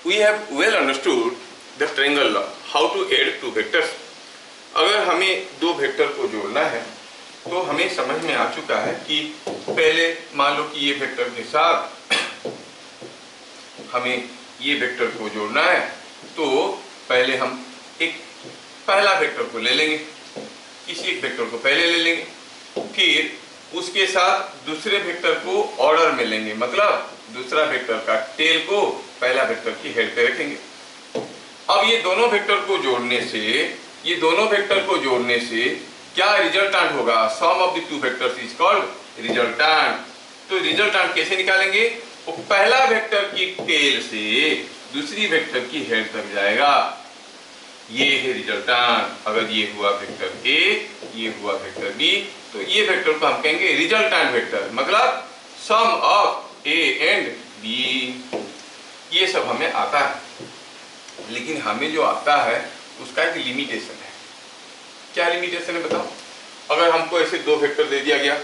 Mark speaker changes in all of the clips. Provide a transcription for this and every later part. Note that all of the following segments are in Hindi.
Speaker 1: we have well understood the triangle law, how to add two vectors. अगर हमें दो वेक्टर को जोड़ना है तो हमें समझ में आ चुका है कि पहले मान लो कि ये वेक्टर के साथ हमें ये वेक्टर को जोड़ना है, तो पहले हम एक पहला वेक्टर को ले लेंगे, किसी एक वेक्टर को पहले ले लेंगे, फिर उसके साथ दूसरे वेक्टर को ऑर्डर में लेंगे, मतलब दूसरा वेक्टर का टेल को पहला वेक्टर की हेड पे रखेंगे। अब ये दोनों वेक्टर को जोड़ने से क्या रिजल्टेंट होगा? Sum of the two vectors is called resultant. तो रिजल्टेंट कैसे निकालेंगे? वो पहला वेक्टर की टेल से दूसरी वेक्टर की हेड तक जाएगा, ये है रिजल्टेंट। अगर ये हुआ वेक्टर ए, ये हुआ वेक्टर बी, तो ये वेक्टर को हम कहेंगे रिजल्टेंट वेक्टर, मतलब सम ऑफ ए एंड बी। ये सब हमें आता है, लेकिन हमें जो आता है उसका एक लिमिटेशन है। क्या लिमिटेशन है बताओ? अगर हमको ऐसे दो वेक्टर दे दिया गया,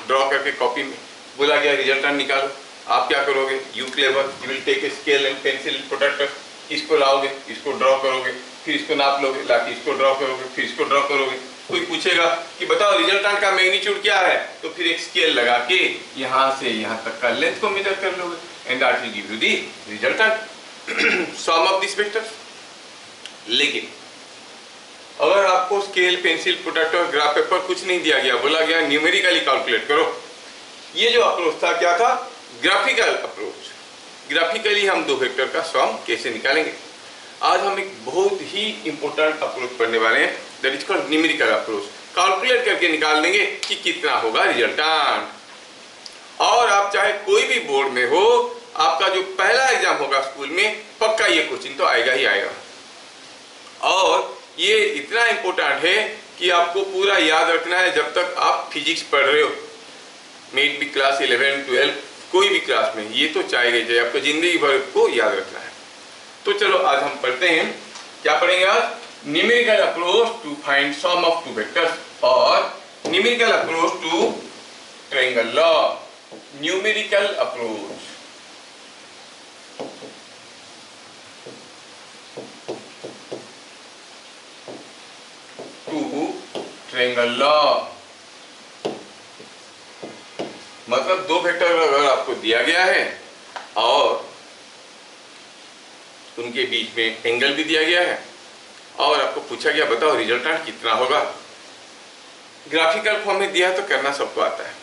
Speaker 1: ड्रॉ करके कॉपी में बोला गया रिजल्टेंट निकालो, आप क्या करोगे? You clever, you will take a scale and pencil protractor, इसको लाओगे, इसको ड्रॉ करोगे, फिर इसको नाप लोगे, लाके इसको ड्रॉ करोगे, फिर इसको ड्रॉ करोगे। कोई पूछेगा कि बताओ रिजल्टेंट का मैग्नीट्यूड क्या है, तो फिर एक स्केल लगा के यहाँ से यहाँ तक का लेंथ को मेजर कर लोगे and that will give you the resultant sum of this vectors. लेकिन अगर आपको scale, pencil, protractor, graph paper कुछ नहीं दिया गया, बोला गया न्यूमेरिकली कैलकुलेट करो, ये जो अप्रोच था क्या था? Graphical approach. ग्राफिकली हम दो वेक्टर का सम कैसे निकालेंगे? आज हम एक बहुत ही इंपॉर्टेंट अप्रोच पढ़ने वाले हैं, that is called numerical approach. Calculate करके निकाल देंगे कि कितना होगा रिजल्टेंट। और आप चाहे कोई भी बोर्ड में हो, आपका जो पहला एग्जाम होगा स्कूल में, पक्का ये क्वेश्चन तो आएगा ही आएगा। और ये इतना इंपॉर्टेंट है कि आपको पूरा याद रखना है जब तक आप फिजिक्स पढ़ रहे हो, मेट भी क्लास 11, 12, कोई भी क्लास में, ये तो चाहिए आपको जिंदगी भर को याद रखना है। तो चलो आज हम पढ़ते हैं, क्या पढ़ेंगे आज? Numerical approach to find sum of two vectors और numerical approach to triangle law. Numerical approach to triangle law, मतलब दो वेक्टर अगर आपको दिया गया है और उनके बीच में एंगल भी दिया गया है और आपको पूछा गया बताओ रिजल्टेंट कितना होगा। ग्राफिकल फॉर्म में दिया तो करना सबको आता है।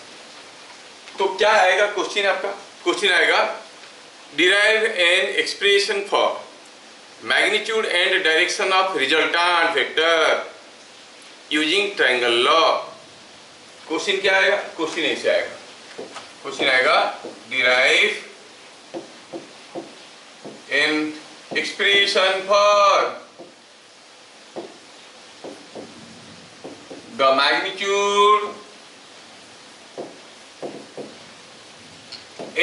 Speaker 1: तो क्या आएगा क्वेश्चन? आपका क्वेश्चन आएगा derive an expression for magnitude and direction of resultant vector using triangle law. Question क्या आएगा? क्वेश्चन ऐसे आएगा, क्वेश्चन आएगा derive N expression for the magnitude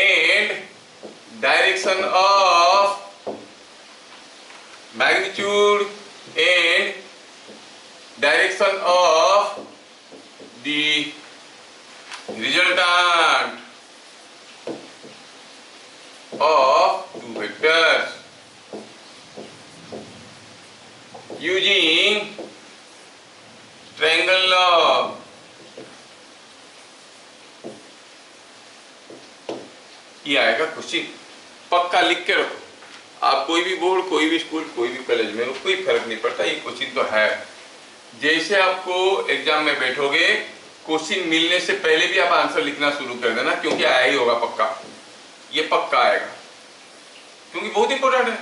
Speaker 1: and direction of the resultant of two vectors using triangle law। ये आएगा क्वेश्चन, पक्का लिख के रखो। आप कोई भी बोर्ड, कोई भी स्कूल, कोई भी कॉलेज में हो, कोई फर्क नहीं पड़ता, ये क्वेश्चन तो है। जैसे आपको एग्जाम में बैठोगे, क्वेश्चन मिलने से पहले भी आप आंसर लिखना शुरू कर देना, क्योंकि आया ही होगा पक्का, ये पक्का आएगा, क्योंकि बहुत इंपॉर्टेंट है।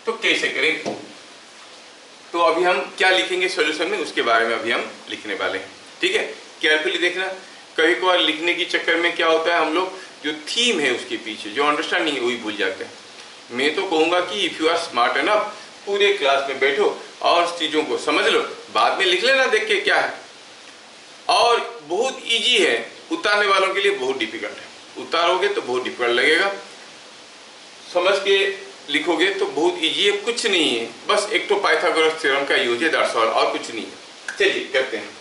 Speaker 1: तो कैसे करेंगे? तो अभी हम क्या लिखेंगे सॉल्यूशन में, उसके बारे में अभी हम लिखने वाले हैं, ठीक है? केयरफुली देखना। कभी कभार लिखने के चक्कर में क्या होता है, हम लोग जो थीम है उसके पीछे जो अंडरस्टैंडिंग है वही भूल जाते हैं। मैं तो कहूँगा कि if you are smart enough, पूरे क्लास में बैठो और चीज़ों को समझ लो, बाद में लिख लेना देख के क्या है। और बहुत ईजी है, उतारने वालों के लिए बहुत डिफिकल्ट है। उतारोगे तो बहुत डिफिकल्ट लगेगा, समझ के लिखोगे तो बहुत इजी है, कुछ नहीं है, बस एक तो पाइथागोरस थ्योरम का यूज है, दैट्स ऑल, और कुछ नहीं है। चलिए करते हैं।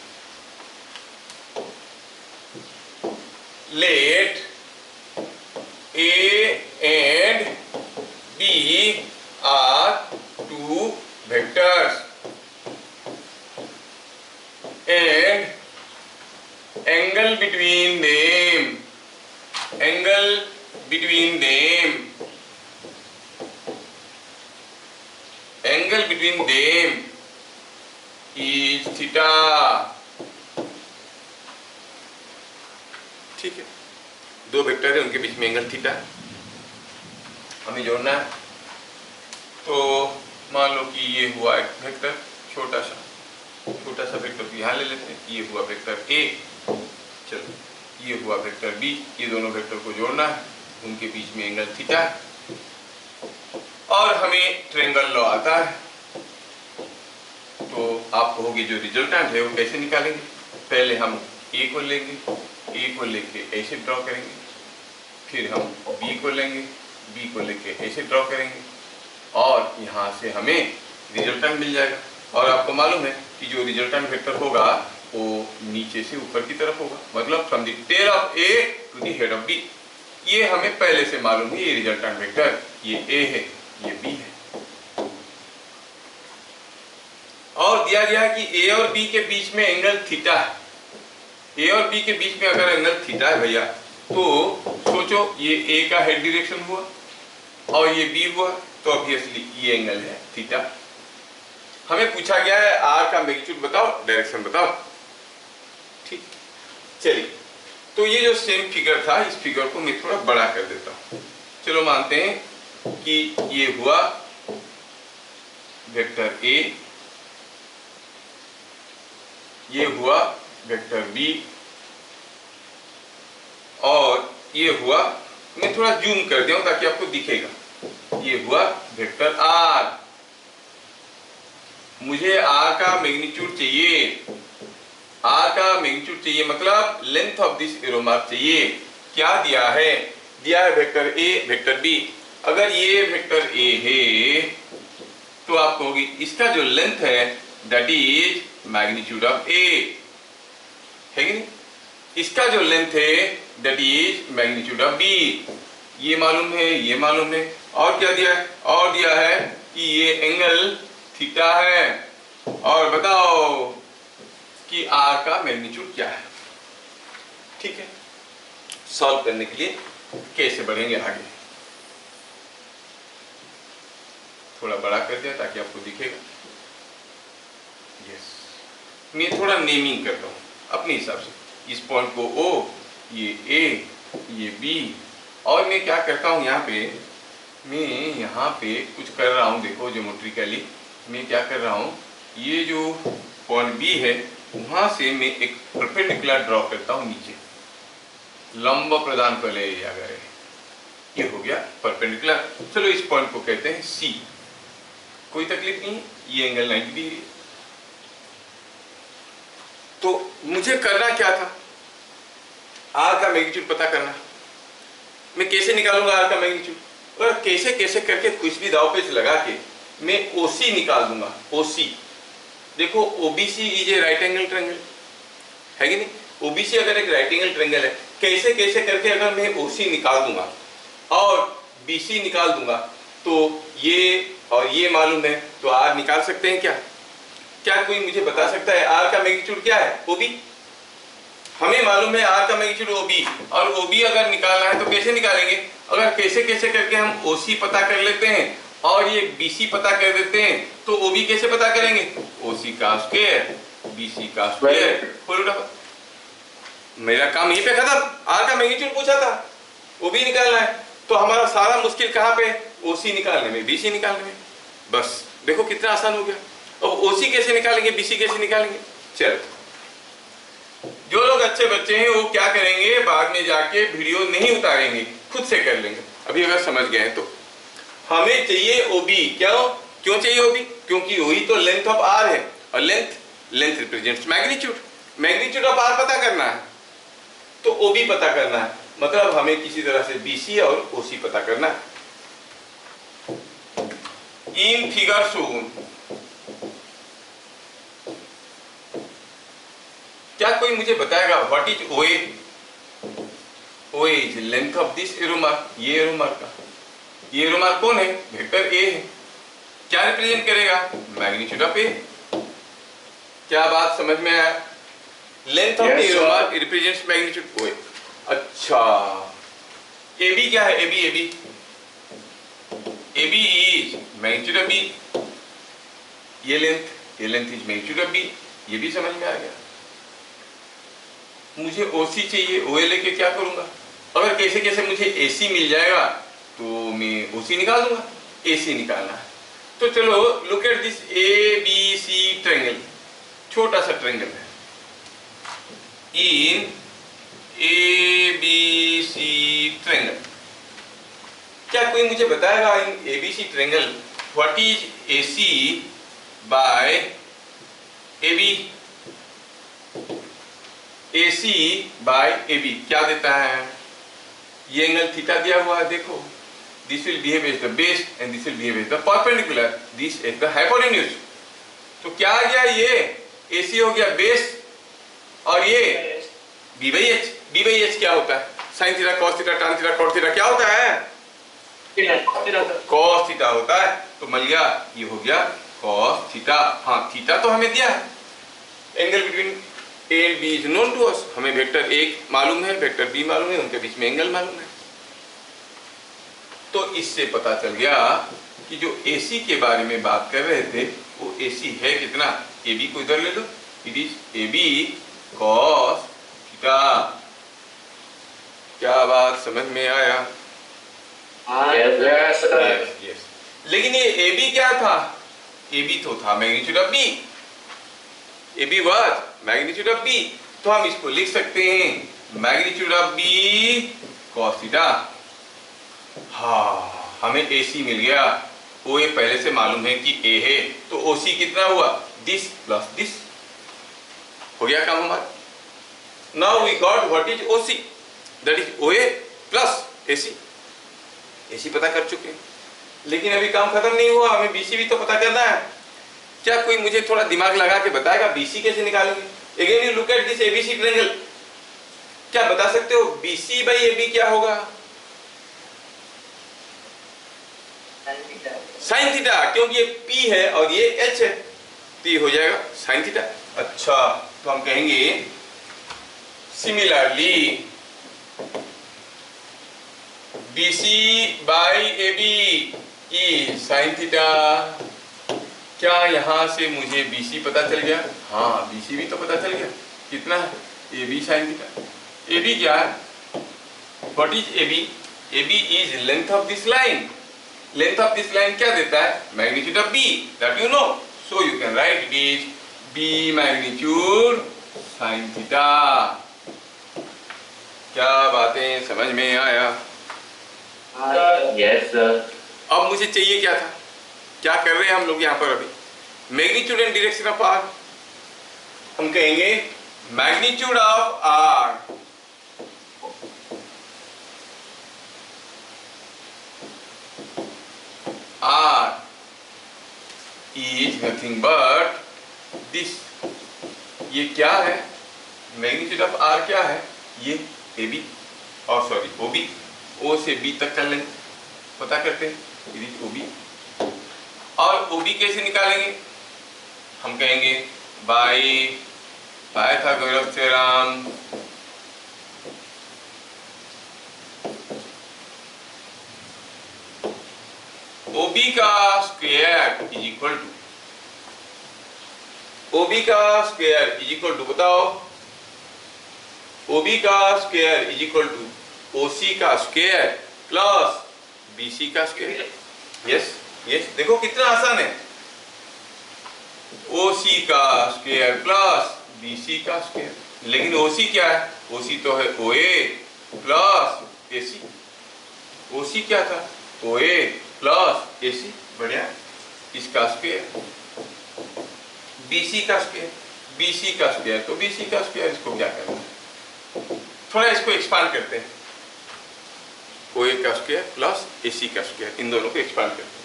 Speaker 1: Let A and B them is theta. ठीक है, दो वेक्टर है, उनके बीच में एंगल थीटा हमें जोड़ना है। तो मान लो कि ये हुआ एक वेक्टर छोटा सा वेक्टर तो यहाँ ले लेते हैं, ये हुआ वेक्टर ए, चलो ये हुआ वेक्टर बी, ये दोनों वेक्टर को जोड़ना है, उनके बीच में एंगल थीटा है और हमें ट्रायंगल लॉ आता है। तो आप कहोगे जो रिजल्टेंट है वो कैसे निकालेंगे? पहले हम ए को लेंगे, ए को लेके ऐसे ड्रॉ करेंगे, फिर हम बी को लेंगे, बी को लेके ऐसे ड्रॉ करेंगे और यहाँ से हमें रिजल्टेंट मिल जाएगा। और आपको मालूम है कि जो रिजल्टेंट वेक्टर होगा वो नीचे से ऊपर की तरफ होगा, मतलब from the tail of A to the head of B. ये हमें पहले से मालूम है, ये रिजल्टेंट वेक्टर ये ए है, ये बी है। और दिया गया कि ए और बी के बीच में एंगल थीटा है। ए और बी के बीच में अगर एंगल थीटा है भैया, तो सोचो ये ए का हेड डायरेक्शन हुआ और ये बी हुआ, तो ऑब्वियसली ये एंगल है थीटा। हमें पूछा गया है आर का मैग्नीट्यूड बताओ, डायरेक्शन बताओ। ठीक, चलिए तो ये जो सेम फिगर था, इस फिगर को मैं थोड़ा बड़ा कर देता हूं। चलो मानते हैं कि ये हुआ वेक्टर ए, ये हुआ वेक्टर बी और ये हुआ, मैं थोड़ा जूम कर दिया हूं ताकि आपको दिखेगा, ये हुआ वेक्टर आर। मुझे आर का मैग्नीट्यूड चाहिए, आर का मैग्नीट्यूड चाहिए मतलब length of this arrow mark चाहिए। क्या दिया है? दिया है वेक्टर ए वेक्टर बी। अगर ये वेक्टर ए है तो आप कहोगे इसका जो लेंथ है that is magnitude of A, है कि नहीं? इसका जो लेंथ है that is magnitude of B. ये मालूम है, ये मालूम है। और क्या दिया है? और दिया है कि ये एंगल थीटा है। और बताओ कि आर का मैग्नीट्यूड क्या है। ठीक है, सॉल्व करने के लिए कैसे बढ़ेंगे आगे, थोड़ा बड़ा कर दिया ताकि आपको दिखेगा। यस, मैं थोड़ा नेमिंग करता हूं अपने हिसाब से। इस पॉइंट को ओ, ये ए, ये बी, और मैं क्या करता हूं यहाँ पे, मैं यहाँ पे कुछ कर रहा हूं। देखो ज्योमेट्रिकली मैं क्या कर रहा हूं, ये जो पॉइंट बी है वहां से मैं एक परपेंडिकुलर ड्रॉ करता हूं नीचे, लंब प्रदान कर ले। अगर ये हो गया परपेंडिकुलर, चलो इस पॉइंट को कहते हैं सी। कोई तकलीफ नहीं, ये एंगल 90 डिग्री। तो मुझे करना क्या था? आर का मैग्नीट्यूड पता करना। मैं कैसे निकालूंगा आर का मैग्नीट्यूड? और कैसे कैसे करके कुछ भी दाव पेच लगा के मैं ओसी निकाल दूंगा। ओसी देखो, OBC is a right angle triangle, है कि नहीं? ओबीसी अगर एक राइट एंगल ट्रायंगल है, कैसे कैसे करके अगर मैं ओसी निकाल दूंगा और बीसी निकाल दूंगा, तो ये और ये मालूम है, तो आर निकाल सकते हैं क्या? क्या कोई मुझे बता सकता है आर का मैग्नीट्यूड क्या है? ओबी। हमें मालूम है आर का मैग्नीट्यूड ओबी, और ओबी अगर निकालना है तो कैसे निकालेंगे? अगर कैसे कैसे करके हम ओसी पता कर लेते हैं और ये बीसी पता कर देते हैं, तो ओबी कैसे पता करेंगे? ओसी का स्क्वायर बीसी का स्क्वायर। मेरा काम यहीं पे खत्म। आर का मैग्नीट्यूड पूछा था, ओबी निकालना है, तो हमारा सारा मुश्किल कहाँ पे? ओसी निकालने में, बीसी निकालने में। बस देखो कितना आसान हो गया। अब ओसी कैसे निकालेंगे, बीसी कैसे निकालेंगे? चलो, जो लोग अच्छे बच्चे हैं वो क्या करेंगे, बाद में जाके वीडियो नहीं उतारेंगे, खुद से कर लेंगे। अभी अगर समझ गए हैं तो हमें चाहिए ओबी। क्यों चाहिए ओबी? क्योंकि वही तो लेंथ ऑफ आर है, और length represents magnitude. Magnitude of R पता करना है तो ओबी पता करना है, मतलब हमें किसी तरह से बीसी और ओसी पता करना है। इन फिगर शोन, क्या कोई मुझे बताएगा व्हाट इज ओए? ओए is length of this arrow mark. ये एरो मार्क का, ये एरो मार्क कौन है? वेक्टर ए है। क्या रिप्रेजेंट करेगा? Magnitude of A. क्या बात समझ में आया? Length of the arrow mark represents magnitude OA. अच्छा, AB क्या है? AB is magnitude of B, ये length is magnitude of B, ये भी समझ में आ गया। मुझे OC चाहिए, OA लेके क्या करूंगा? अगर कैसे कैसे मुझे AC मिल जाएगा तो मैं OC निकाल दूंगा, AC निकालना है। तो चलो look at this ABC triangle, छोटा सा ट्रायंगल है। इन ABC ट्रायंगल, क्या कोई मुझे बताएगा in ABC triangle what is AC by AB? AC by AB क्या देता है? ये एंगल थीटा दिया हुआ है, देखो this will behave as the base and this will behave as the perpendicular, this as the hypotenuse। तो क्या आ गया? ये AC हो गया बेस और ये B by H। B by H क्या होता है? Sine theta, cos theta, tan theta, cot theta, क्या होता है? कॉस थीटा होता है। तो मिल गया, ये हो गया कॉस थीटा। हाँ, थीटा तो हमें दिया है। Angle between A and B is known to us, हमें वेक्टर A मालूम है, वेक्टर B मालूम है, उनके बीच में एंगल मालूम है। तो इससे पता चल गया कि जो AC के बारे में बात कर रहे थे वो AC है कितना? AB को इधर ले लो, it is AB cos theta. क्या बात समझ में आया? yes। लेकिन ये AB क्या था? AB तो था magnitude of B, AB was magnitude of B। तो हम इसको लिख सकते हैं magnitude of B cos theta. हाँ, हमें AC मिल गया, OA पहले से मालूम है कि A है, तो OC कितना हुआ? दिस प्लस दिस, हो गया काम हमारा। Now we got what is OC, that is OA plus AC। AC पता कर चुके हैं, लेकिन अभी काम खत्म नहीं हुआ, हमें BC भी तो पता करना है। क्या कोई मुझे थोड़ा दिमाग लगा के बताएगा BC कैसे निकालेंगे? Again you look at this ABC triangle, क्या बता सकते हो BC बाई AB क्या होगा? साइन थीटा, क्योंकि ये P है और ये H है, तो ये हो जाएगा साइन थीटा। अच्छा, तो हम कहेंगे similarly BC by AB is sine theta. क्या यहां से मुझे BC पता चल गया? हाँ, BC भी तो पता चल गया, कितना है? AB sine theta. AB क्या है? What is AB? AB is length of this line. Length of this line क्या देता है? Magnitude of B, that you know, so you can write it is B magnitude sine theta. क्या बातें समझ में आया?
Speaker 2: Yes sir.
Speaker 1: अब मुझे चाहिए क्या था? क्या कर रहे हैं हम लोग यहाँ पर अभी? Magnitude and direction of R। हम कहेंगे magnitude of R is nothing but this। ये क्या है? मैग्नीट्यूड ऑफ R क्या है? ये AB और सॉरी OB, O से B तक कर लेंगे, पता करते हैं, इट इज OB। और OB कैसे निकालेंगे? हम कहेंगे बाय पाइथागोरस थ्योरम। OB का square is equal to, OB का स्क्वायर इज इक्वल टू, बताओ, OB का square is equal to OC का स्क्वायर प्लस BC का स्क्वायर। यस यस, देखो कितना आसान है। OC का स्क्वायर प्लस BC का स्क्वायर, लेकिन OC क्या है? OC तो है OA प्लस AC। OC क्या था? OA प्लस AC, बढ़िया। इसका स्क्वायर, BC का स्क्वायर, BC का स्क्वायर तो BC का स्क्वायर, इसको क्या करना है? थोड़ा इसको एक्सपांड करते हैं, OA का स्क्वायर प्लस AC का स्क्वायर, इन दोनों को एक्सपांड करते हैं।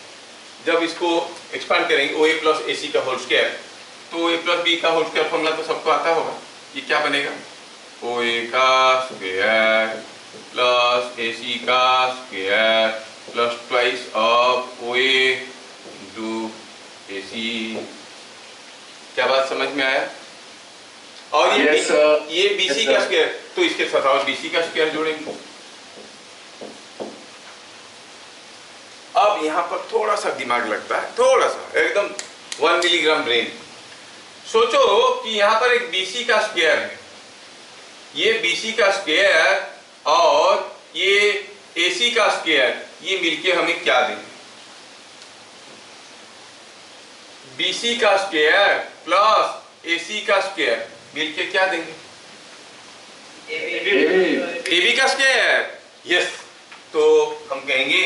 Speaker 1: जब इसको एक्सपांड करेंगे OA प्लस AC का होल स्क्वायर, तो A प्लस B का होल स्क्वायर फॉर्मूला तो सबको आता होगा। ये क्या बनेगा? OA का स्क्वायर प्लस AC का square plus twice of OA into AC। क्या बात समझ में आया? और ये BC का स्क्वायर, तो इसके साथ और BC का स्क्वायर जोड़ेंगे। अब यहाँ पर थोड़ा सा दिमाग लगता है, थोड़ा सा, एकदम 1 मिलीग्राम ब्रेन। सोचो कि यहाँ पर एक BC का स्क्वायर है, ये BC का स्क्वायर और ये AC का स्क्वायर, ये मिलके हमें क्या देंगे? BC का स्क्वायर प्लस AC का स्क्वायर मिलके क्या देंगे? AB का स्क्वायर। यस, तो हम कहेंगे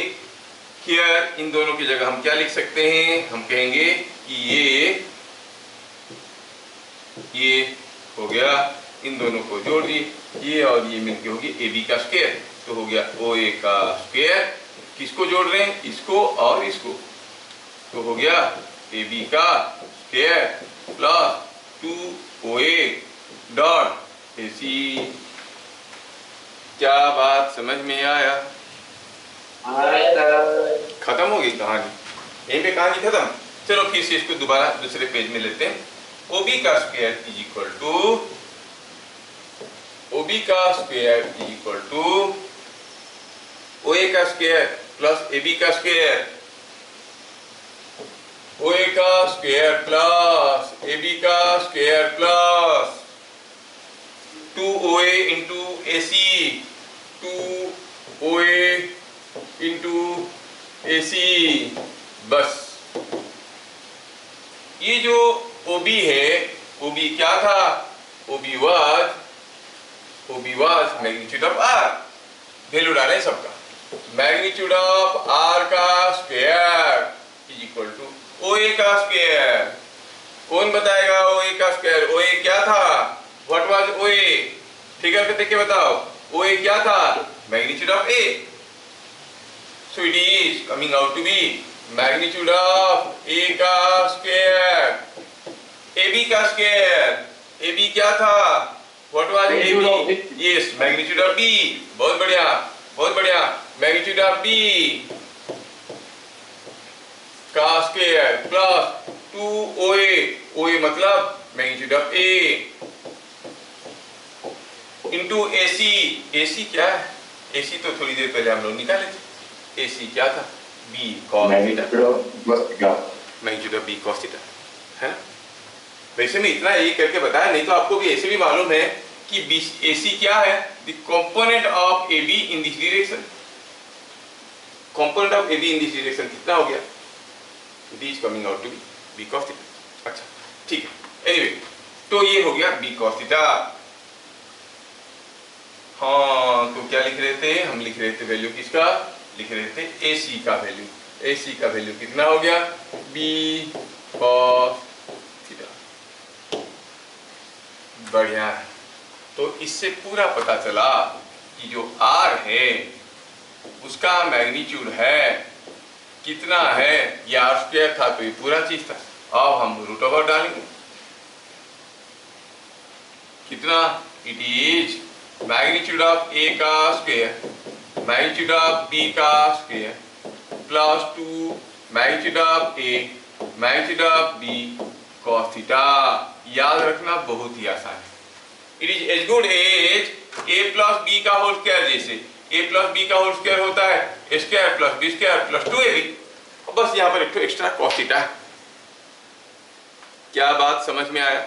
Speaker 1: हियर, इन दोनों की जगह हम क्या लिख सकते हैं? हम कहेंगे कि ये हो गया, इन दोनों को जोड़ दिए, ये और ये मिलके होगी AB का स्क्वायर, तो हो गया OA का स्क्वायर। किसको जोड़ रहे हैं? इसको और इसको, तो हो गया AB का square plus 2OA dot AC। क्या बात समझ में आया? खत्म हो गई कहानी, यहीं पे कहानी खत्म। चलो फिर से इसको दोबारा दूसरे पेज में लेते हैं। OB का square is equal to, OB का square is equal to OA का स्क्वायर प्लस AB का स्क्वायर, OA का स्क्वायर प्लस AB का square plus 2OA into AC, 2OA into AC। बस ये जो OB है, OB क्या था? OB was magnitude of R। Value डालें सबका, मैग्नीट्यूड ऑफ R का square is equal to OA का स्क्वायर। कौन बताएगा OA का स्क्वायर? OA क्या था? What was OA? फिगर पे देख के बताओ, OA क्या था? Magnitude of A। So it is coming out to be magnitude of A का स्क्वायर, AB का स्क्वायर। AB क्या था? What was AB? Yes, magnitude of B। बहुत बढ़िया, बहुत बढ़िया, मैग्नीट्यूड ऑफ B का स्क्वायर प्लस 2OA, OA मतलब magnitude of A into AC। AC क्या है? AC तो थोड़ी देर पहले हम लोग निकाले थे। AC क्या था? B cos theta, magnitude of B cos theta, है ना? वैसे में इतना ये करके बताया, नहीं तो आपको भी ऐसे भी मालूम है कि AC क्या है? The component of AB in this direction. Component of AB in this direction कितना हो गया? It is coming out to be B cos theta. अच्छा ठीक है, एनीवे तो ये हो गया B cos थीटा। हाँ, तो क्या लिख रहे थे हम? लिख रहे थे वैल्यू किसका? लिख रहे थे AC का वैल्यू। AC का वैल्यू कितना हो गया? B cos theta. बढ़िया है, तो इससे पूरा पता चला कि जो R है उसका मैग्नीट्यूड है कितना है? ये R स्क्वायर था तो ये पूरा चीज था। अब हम रूट ओवर डालेंगे, कितना? It is magnitude of A का स्क्वायर, मैग्नीट्यूड ऑफ B का square plus 2 magnitude of A, magnitude of B cos theta. याद रखना बहुत ही आसान है। It is as good as A plus B का होल स्क्वायर। जैसे A प्लस B का होल स्क्वायर होता है square plus B square plus 2AB, बस यहाँ पर एक तो एक्स्ट्रा cos थीटा है। क्या बात समझ में आया?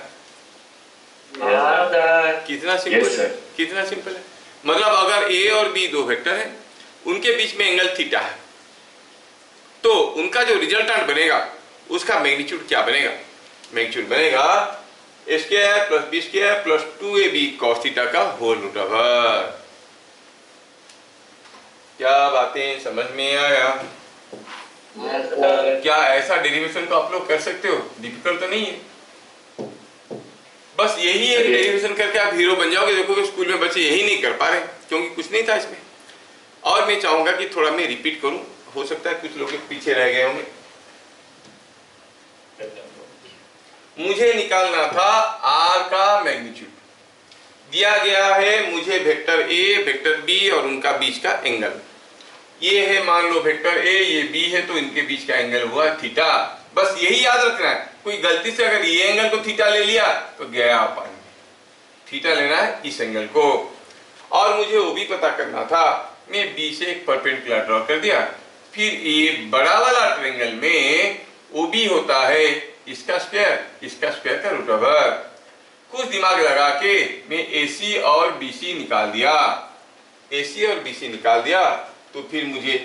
Speaker 1: कितना सिंपल है, कितना सिंपल है। मतलब अगर A और B दो वेक्टर हैं, उनके बीच में एंगल थीटा है, तो उनका जो रिजल्टेंट बनेगा उसका मैग्नीट्यूड क्या बनेगा? मैग्नीट्यूड बनेगा square plus B square plus 2AB cos theta का होल रूट ओवर। क्या बातें समझ में आया? क्या ऐसा डेरिवेशन को आप लोग कर सकते हो? डिफिकल्ट तो नहीं है, बस यही एक डेरिवेशन करके आप हीरो बन जाओगे। देखोगे स्कूल में बच्चे यही नहीं कर पा रहे क्योंकि कुछ नहीं था इसमें। और मैं चाहूंगा कि थोड़ा मैं रिपीट करूं, हो सकता है कुछ लोग पीछे रह गए होंगे। मुझे निकालना था R का मैग्नीट्यूड, दिया गया है मुझे वेक्टर A वेक्टर B और उनका बीच का एंगल। ये है मान लो वेक्टर A, ये B है, तो इनके बीच का एंगल हुआ थीटा। बस यही याद रखना है। कोई गलती से अगर ये एंगल को थीटा ले लिया तो गया पानी। थीटा लेना है इस एंगल को। और मुझे वो भी पता करना था, मैं B से एक परपेंडिकुलर ड्रॉ कर दिया, फिर ये बड़ा वाला ट्रायंगल में OB होता है इसका स्क्वायर का रूट ओवर। कुछ दिमाग लगा के मैं AC और BC निकाल दिया, AC और BC निकाल दिया, तो फिर मुझे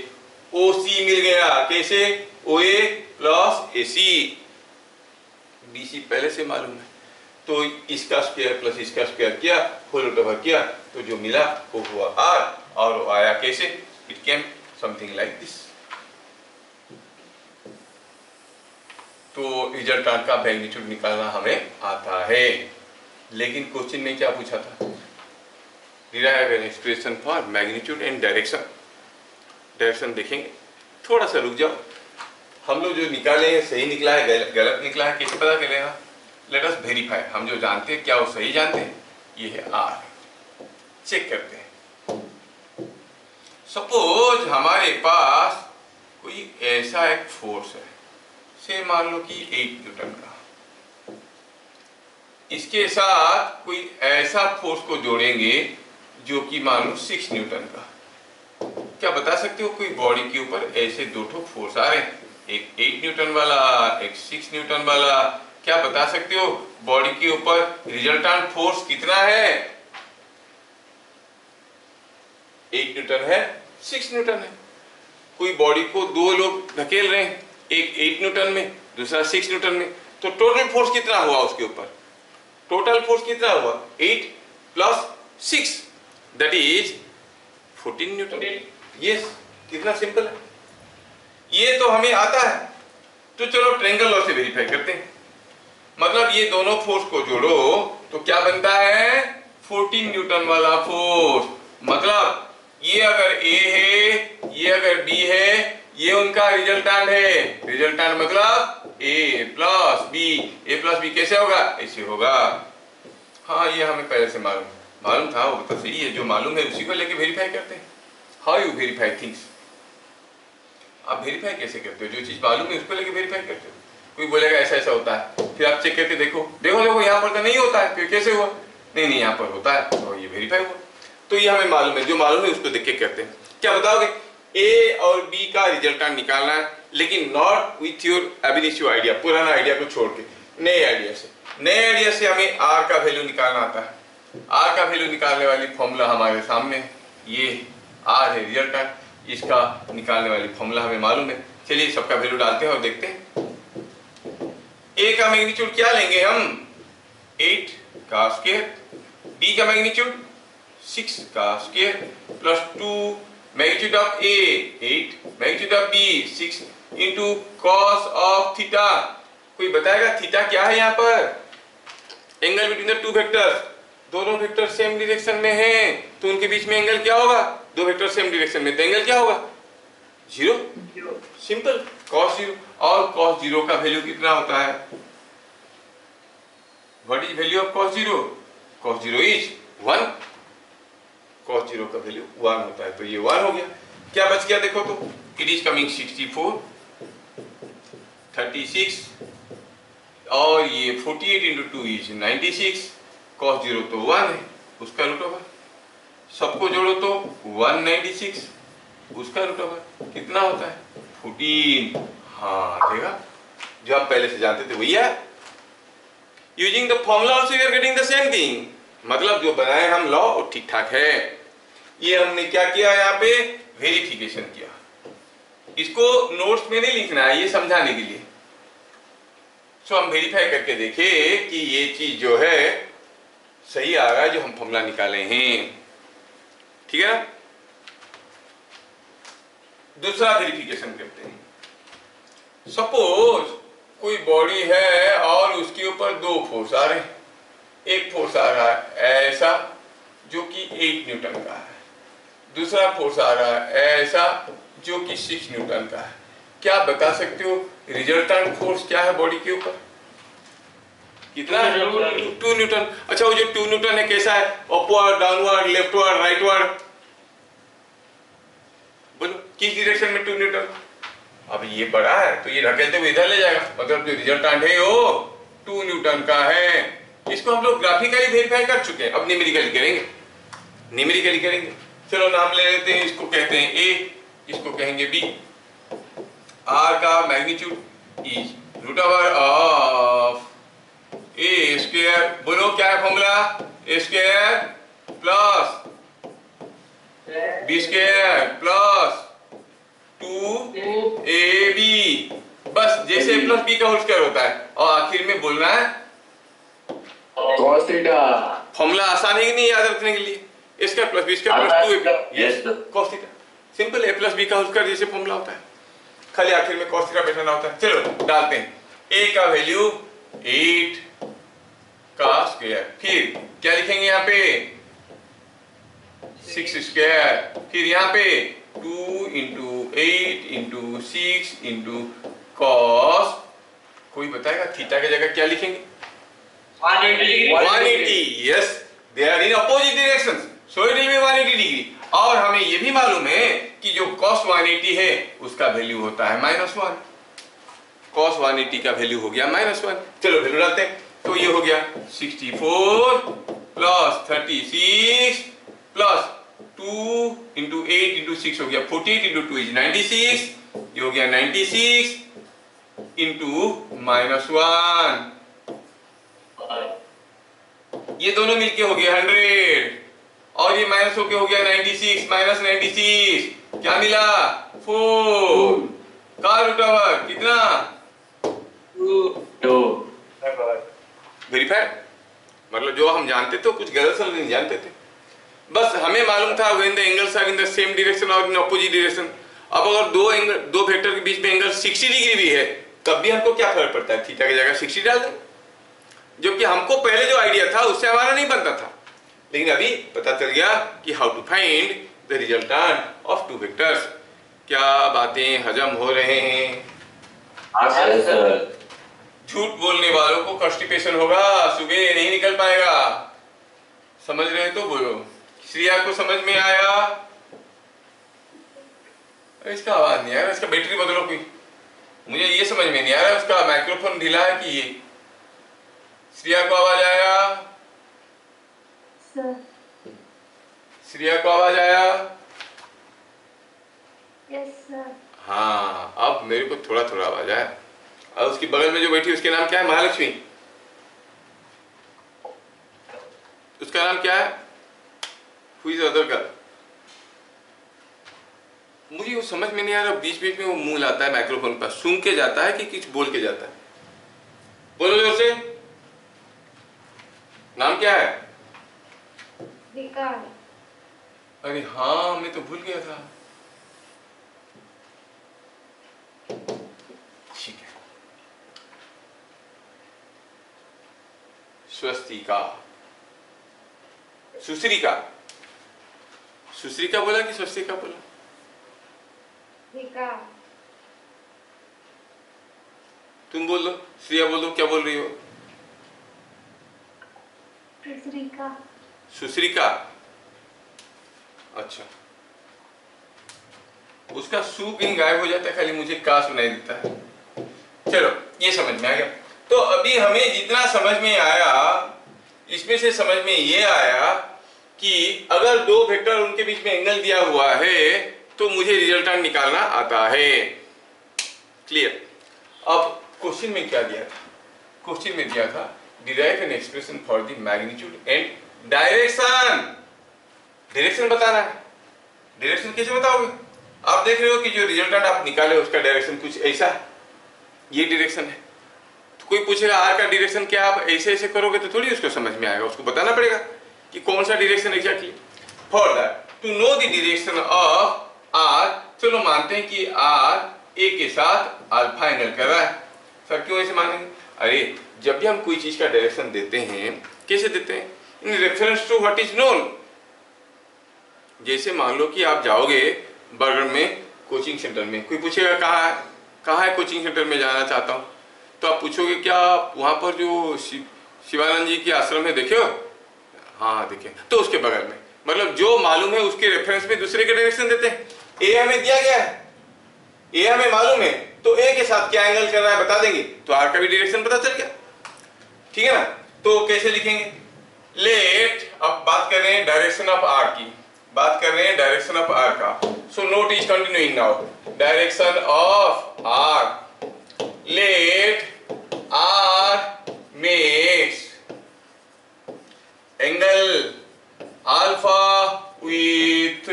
Speaker 1: OC मिल गया। कैसे? OA प्लस AC, BC पहले से मालूम है, तो इसका स्क्वायर प्लस इसका स्क्वायर किया, होल रूट ओवर किया, तो जो मिला वो हुआ R, और वो आया कैसे? It came something like this. तो रिजल्टेंट का मैग्नीट्यूड निकालना हमें आता है, लेकिन क्वेश्चन में क्या पूछा था? Derive an expression for magnitude and direction. Direction देखेंगे, थोड़ा सा रुक जाओ। हम लोग जो निकाले हैं सही निकला है गलत निकला है, कैसे पता चलेगा? Let us verify. हम जो जानते हैं क्या वो सही जानते हैं? ये है R, चेक करते हैं। सपोज हमारे पास कोई ऐसा एक फोर्स है, से मान लो कि 8 न्यूटन का, इसके साथ कोई ऐसा फोर्स को जोड़ेंगे जो कि मान लो 6 न्यूटन का। क्या बता सकते हो कोई बॉडी के ऊपर ऐसे दो ठो फोर्स आ रहे हैं, एक 8 न्यूटन वाला, एक 6 न्यूटन वाला। क्या बता सकते हो बॉडी के ऊपर रिजल्टेंट फोर्स कितना है? 8 न्यूटन है, 6 न्यूटन है। कोई बॉडी को दो लोग धकेल रहे हैं, एक 8 न्यूटन में, दूसरा 6 न्यूटन में, तो टोटल फोर्स कितना हुआ उसके ऊपर? टोटल फोर्स कितना हुआ? 8 plus 6 that is 14 Newton. Yes, कितना सिंपल है। ये तो हमें आता है, तो चलो ट्रायंगल लॉ से वेरीफाई करते हैं। मतलब ये दोनों फोर्स को जोड़ो तो क्या बनता है? 14 न्यूटन वाला फोर्स। मतलब ये अगर A है, ये अगर B है, ये उनका रिजल्टेंट है। रिजल्टेंट मतलब A प्लस B कैसे होगा? ऐसे होगा। हाँ, ये हमें पहले से मालूम था, वो तो सही है। जो मालूम है उसी को लेके वेरीफाई करते हैं। How you verify things? आप वेरीफाई कैसे करते हो? जो चीज मालूम है उसको लेके वेरीफाई करते हो। कोई बोलेगा ऐसा ऐसा होता है, फिर आप चेक करके देखो यहाँ पर तो नहीं होता है, फिर कैसे हुआ? नहीं यहाँ पर होता है, तो ये वेरीफाई हुआ। तो ये हमें मालूम है, जो मालूम है उसको देख के करते हैं। क्या बताओगे? A और B का रिजल्टेंट निकालना है, लेकिन नॉट विथ योर अब इनिशियल आइडिया, पुराना आइडिया को छोड़ के नए आइडिया से हमें R का वैल्यू निकालना आता है। R का वैल्यू निकालने वाली फॉर्मूला हमारे सामने, ये R है रिजल्टेंट, इसका निकालने वाली फॉर्मूला हमें मालूम है। चलिए सबका वैल्यू डालते हैं और देखते हैं। A का मैग्नीट्यूड क्या लेंगे हम? 8 का स्क्वायर, B का मैग्नीट्यूड 6 का square plus 2 magnitude of A 8, magnitude of B 6 into cos of theta. कोई बताएगा थीटा क्या है? यहाँ पर angle between the two vectors. दोनों वेक्टर सेम डायरेक्शन में हैं, तो उनके बीच में एंगल क्या होगा? दो वेक्टर सेम डायरेक्शन में, तो एंगल क्या होगा? 0। Simple, cos 0। और cos 0 का वैल्यू कितना होता है? What is value of cos 0? cos 0 is 1। cos 0 का वैल्यू 1 होता है, तो ये 1 हो गया। क्या बच गया देखो तो? इट इज कमिंग 64, 36 और ये 48 इंटू 2 इज 96। cos 0 तो 1 है, उसका रूट ओवर। सबको जोड़ो तो 196, उसका रूट ओवर कितना होता है? 14। हाँ देखा, जो आप पहले से जानते थे वही है। Using the formula also we are getting the same thing. मतलब जो बनाए हम लॉ वो ठीक ठाक है। ये हमने क्या किया? यहाँ पे वेरिफिकेशन किया। इसको नोट्स में नहीं लिखना है, ये समझाने के लिए। सो हम वेरीफाई करके देखे कि ये चीज जो है सही आ रहा है, जो हम फॉर्मूला निकाले हैं। ठीक है ना? दूसरा वेरिफिकेशन करते हैं। सपोज कोई बॉडी है और उसके ऊपर दो फोर्स आ रहे हैं। एक फोर्स आ रहा है ऐसा जो कि 8 न्यूटन का है, दूसरा फोर्स आ रहा है ऐसा जो कि 6 न्यूटन का है। क्या बता सकते हो रिजल्टेंट फोर्स क्या है बॉडी के ऊपर? कितना? 2 न्यूटन। अच्छा, वो जो 2 न्यूटन है कैसा है? Upward, downward, leftward, rightward? बोलो किस डायरेक्शन में 2 न्यूटन? अब ये बड़ा है तो ये ढकेलते हुए इधर ले जाएगा, मतलब जो रिजल्टेंट है वो 2 न्यूटन का है। इसको हम लोग ग्राफिकली वेरीफाई कर चुके हैं, अब न्यूमेरिकली करेंगे। चलो नाम ले लेते हैं, इसको कहते हैं A, इसको कहेंगे B। आर का magnitude is root over of A square, बोलो क्या है formula, A square plus B square plus 2ab, बस जैसे a प्लस बी का होल स्क्वायर होता है और आखिर में बोलना है
Speaker 2: cos थीटा।
Speaker 1: फॉर्मूला आसान है कि नहीं याद रखने के लिए, a square plus B square plus 2ab,
Speaker 2: yes
Speaker 1: cos theta, simple a plus B का होल स्क्वायर जैसे फॉर्मूला होता है, खाली आखिर में cos थीटा बैठाना होता है। चलो डालते हैं, a का वैल्यू 8 का स्क्वायर, फिर क्या लिखेंगे यहाँ पे 6 स्क्वायर, फिर यहाँ पे 2 इंटू 8 इंटू 6 इंटू कॉस, कोई बताएगा थीटा की जगह क्या लिखेंगे 180, yes they are in opposite directions, so it will be 180 degree. और हमें ये भी मालूम है कि जो cos 180 है उसका वैल्यू होता है -1, cos 180 का वैल्यू हो गया -1। चलो वैल्यू डालते हैं, तो ये हो गया 64 प्लस 36 प्लस 2 इंटू 8 इंटू 6 हो गया 48 इंटू 2 इज 96, ये हो गया 96 इंटू -1, ये दोनों मिलके हो गया 100 और ये माइनस होके हो गया 96 माइनस 96, क्या मिला 4 का रूट ओवर कितना
Speaker 2: 2
Speaker 1: वेरीफाइड, मतलब जो हम जानते थे कुछ गलत समझ नहीं जानते थे, बस हमें मालूम था when the angles are in the same direction और इन ऑपोजिट डायरेक्शन। अब अगर दो वेक्टर के बीच में एंगल 60 डिग्री भी है तब भी हमको क्या फर्क पड़ता है, थीटा की जगह 60 डाल दें, जबकि हमको पहले जो आइडिया था उससे हमारा नहीं बनता था, लेकिन अभी पता चल गया कि how to find the resultant of two vectors. क्या बातें हजम हो रहे हैं?
Speaker 2: सर
Speaker 1: झूठ बोलने वालों को कॉन्स्टिपेशन होगा, सुबह नहीं निकल पाएगा, समझ रहे तो बोलो। श्रेया को समझ में आया? इसका आवाज नहीं आ रहा, इसका बैटरी बदलो कोई, मुझे ये समझ में नहीं आ रहा उसका माइक्रोफोन ढीला है कि ये। श्रेया को आवाज आया?
Speaker 3: सर
Speaker 1: श्रेया को आवाज आया?
Speaker 3: Yes sir.
Speaker 1: हाँ अब मेरे को थोड़ा थोड़ा आवाज आया। और उसकी बगल में जो बैठी उसके नाम क्या है? महालक्ष्मी, उसका नाम क्या है? Who is the other girl? मुझे वो समझ में नहीं आ रहा, बीच बीच में वो मुंह लाता है माइक्रोफोन पर, सूंघ के जाता है कि कुछ बोल के जाता है, बोलो जोर से, नाम क्या है?
Speaker 3: विकास।
Speaker 1: अरे हाँ मैं तो भूल गया था, ठीक है। स्वस्तिका, सुश्रिका, सुश्रिका बोला कि स्वस्तिका बोला?
Speaker 3: विकास।
Speaker 1: तुम बोल दो, श्रेया बोल दो, क्या बोल रही हो?
Speaker 3: सुश्रिका।
Speaker 1: सुश्रिका, अच्छा, उसका सू कहीं गायब हो जाता है, खाली मुझे का सुनाई देता है। चलो ये समझ में आ गया। तो अभी हमें जितना समझ में आया इसमें से समझ में ये आया कि अगर दो वेक्टर उनके बीच में एंगल दिया हुआ है तो मुझे रिजल्टेंट निकालना आता है। क्लियर? अब क्वेश्चन में क्या दिया था? क्वेश्चन में दिया था derive an expression for the magnitude and direction. Direction बताना है। डायरेक्शन कैसे बताओगे? आप देख रहे हो कि जो रिजल्टेंट आप निकाले उसका डायरेक्शन कुछ ऐसा है, ये डायरेक्शन है। तो कोई पूछेगा आर का डायरेक्शन क्या, आप ऐसे ऐसे करोगे तो थोड़ी उसको समझ में आएगा, उसको बताना पड़ेगा कि कौन सा direction exactly. For that to know the direction of R, चलो मानते हैं कि आर ए के साथ अल्फा एंगल कर रहा है। सर क्यों ऐसे मानेंगे? अरे जब भी हम कोई चीज का डायरेक्शन देते हैं कैसे देते हैं? In reference to what is known. जैसे मान लो कि आप जाओगे बरगढ़ में कोचिंग सेंटर में, कोई पूछेगा कहाँ है कोचिंग सेंटर में जाना चाहता हूँ, तो आप पूछोगे क्या वहाँ पर जो शिवानंद जी की आश्रम है देखे हो? हाँ देखे, तो उसके बगल में, मतलब जो मालूम है उसके रेफरेंस में दूसरे के डायरेक्शन देते हैं। ए हमें दिया गया है, ए हमें मालूम है, तो ए के साथ क्या एंगल कर रहा है बता देंगे तो आर का भी डायरेक्शन पता चल गया। ठीक है ना? तो कैसे लिखेंगे? लेट, अब बात कर रहे हैं डायरेक्शन ऑफ आर की, बात कर रहे हैं डायरेक्शन ऑफ आर का। So note is continuing now. Direction of R. Let R makes angle alpha with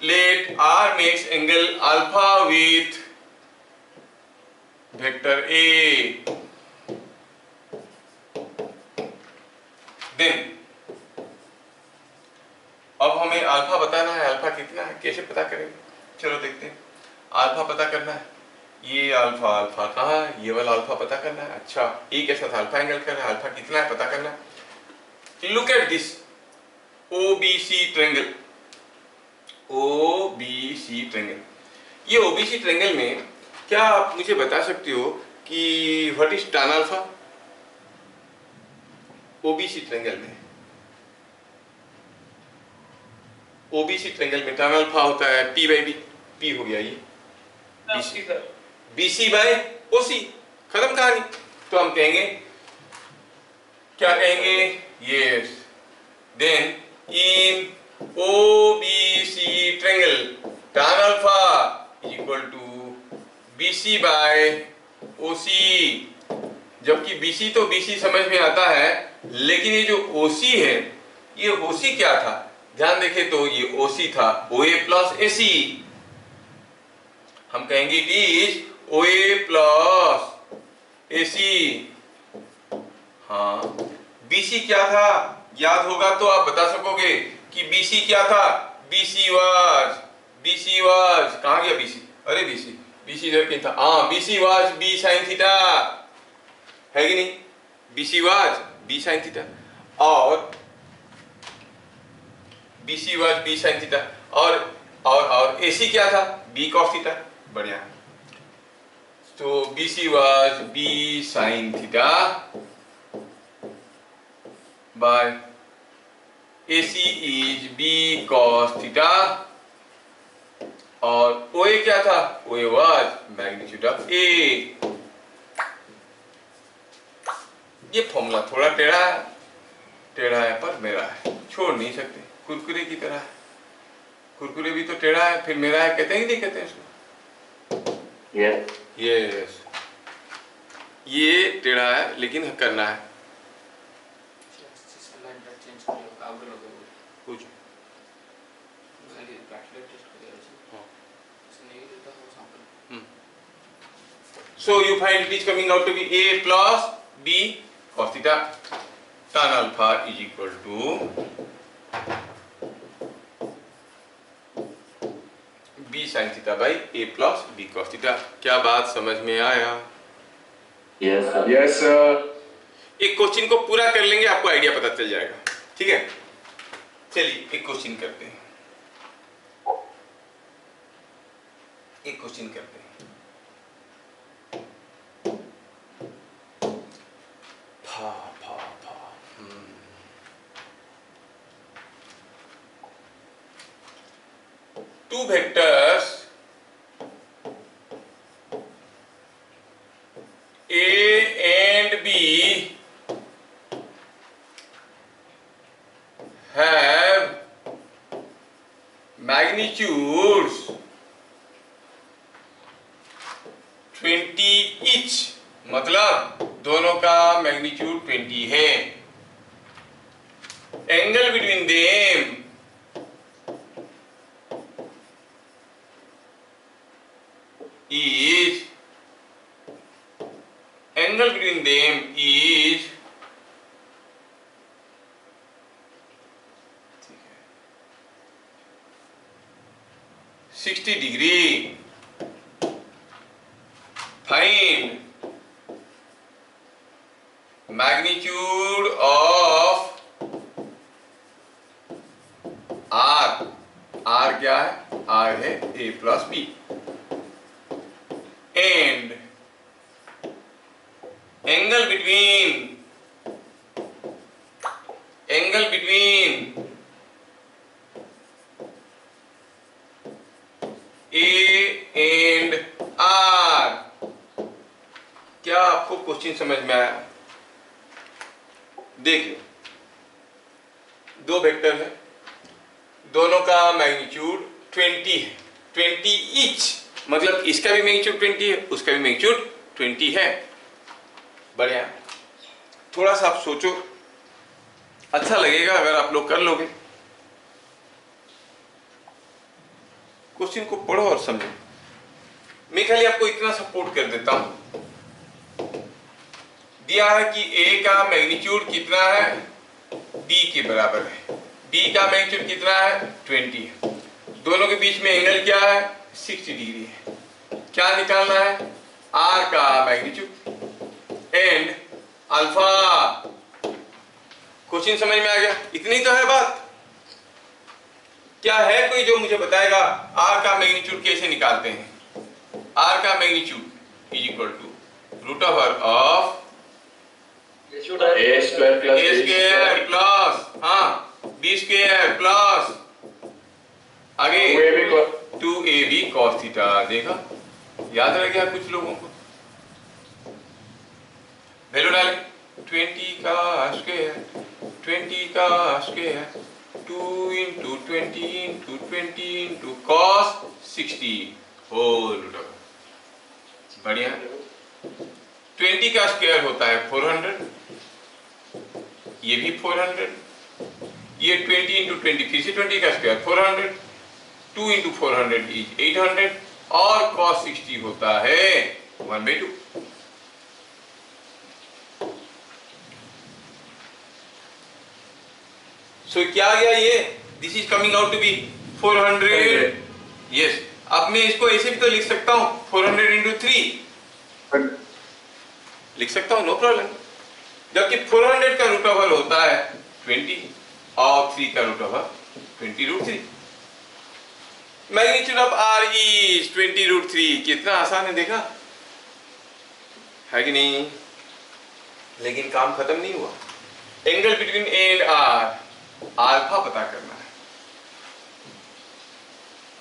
Speaker 1: let R makes angle alpha with vector A. Then अब हमें अल्फा बताना है, अल्फा कितना है, कैसे पता करेंगे? चलो देखते हैं। अल्फा पता करना है, ये अल्फा अल्फा कहाँ है, ये वाला अल्फा पता करना है। अच्छा, ए के साथ अल्फा एंगल करना है, अल्फा कितना है पता करना है। Look at this OBC triangle. OBC triangle, ये OBC ट्रायंगल में क्या आप मुझे बता सकते हो कि what is tan alpha? OBC triangle में, OBC ट्रायंगल में tan अल्फा होता है P बाई बी। P हो गया ये BC बाय OC, खत्म कहानी। तो हम कहेंगे, क्या कहेंगे? Yes, then in OBC triangle tan alpha is equal to BC by OC। जबकि BC तो BC समझ में आता है, लेकिन ये जो OC है, ये OC क्या था? ध्यान देखें तो ये OC था OA प्लस AC। हम कहेंगे it is OA plus AC। हाँ, BC क्या था? याद होगा तो आप बता सकोगे कि BC क्या था? BC वाज कहाँ गया BC? अरे BC इधर कहीं था। हाँ, BC was B sine theta, है कि नहीं? BC was B sine theta, और BC was B sine theta, और AC क्या था? B cos theta. बढ़िया। तो BC was B sign theta bye AC is B cos theta, और OA क्या था? OA was magnitude of A। ये फॉर्मूला थोड़ा टेढ़ा है पर मेरा है, छोड़ नहीं सकते। कुरकुरे की तरह है, कुरकुरे भी तो टेढ़ा है, फिर मेरा है कहते हैं कि नहीं कहते हैं इसको? यस, ये टेढ़ा है लेकिन करना है कुछ। So you find it is coming out to be A plus B cos theta, tan alpha is equal to B sin theta by A plus B cos theta। क्या बात समझ में आया?
Speaker 2: Yes, sir.
Speaker 4: Yes, sir.
Speaker 1: एक क्वेश्चन को पूरा कर लेंगे, आपको आइडिया पता चल जाएगा। ठीक है, चलिए एक क्वेश्चन करते हैं, फा फा फा two vectors A and B have magnitudes 20 each, मतलब दोनों का मैग्नीट्यूड 20 है। Angle between them is 60 degree। Find magnitude of R। R क्या है? R है A plus B, and angle between A and R। क्या आपको क्वेश्चन समझ में आया? देखिए, दो वेक्टर है, दोनों का मैग्नीट्यूड 20 है, 20 ईच। मतलब इसका भी मैग्नीट्यूड 20 है, उसका भी मैग्नीट्यूड 20 है। बढ़िया, थोड़ा सा आप सोचो, अच्छा लगेगा अगर आप लोग कर लोगे। क्वेश्चन को पढ़ो और समझो। मैं खाली आपको इतना सपोर्ट कर देता हूं, दिया है कि ए का मैग्नीट्यूड कितना है, डी के बराबर है। डी का मैग्नीट्यूड कितना है, 20 है। दोनों के बीच में एंगल क्या है, 60 डिग्री है। क्या निकालना है, आर का मैग्नीट्यूड एंड अल्फा। क्वेश्चन समझ में आ गया? इतनी तो है बात। क्या है कोई जो मुझे बताएगा आर का मैग्नीट्यूड कैसे निकालते हैं? आर का magnitude is equal to root over of
Speaker 2: A square plus
Speaker 1: A
Speaker 2: B
Speaker 1: square plus B square plus आगे 2ab cos थीटा। देखा, याद रह गया कुछ लोगों को। वैल्यू डालें, 20 का square 2 into 20 into cos 60 whole root over. बढ़िया, 20 का स्क्वायर होता है 400, ये भी 400, ये 20 इंटू 20 फिर से 20 का स्क्वायर 400, 2 इंटू 400 इज 800 और cos 60 होता है 1/2। सो क्या आ गया ये, this is coming out to be 400। Yes, अब मैं इसको ऐसे भी तो लिख सकता हूं, 400 इंटू 3 लिख सकता हूं, नो प्रॉब्लम। जबकि 400 का रूट ओवर होता है 20 और 3 का root over 20√3। Magnitude of R is 20√3। कितना आसान है, देखा है कि नहीं? लेकिन काम खत्म नहीं हुआ। Angle between A and R, alpha पता करना है।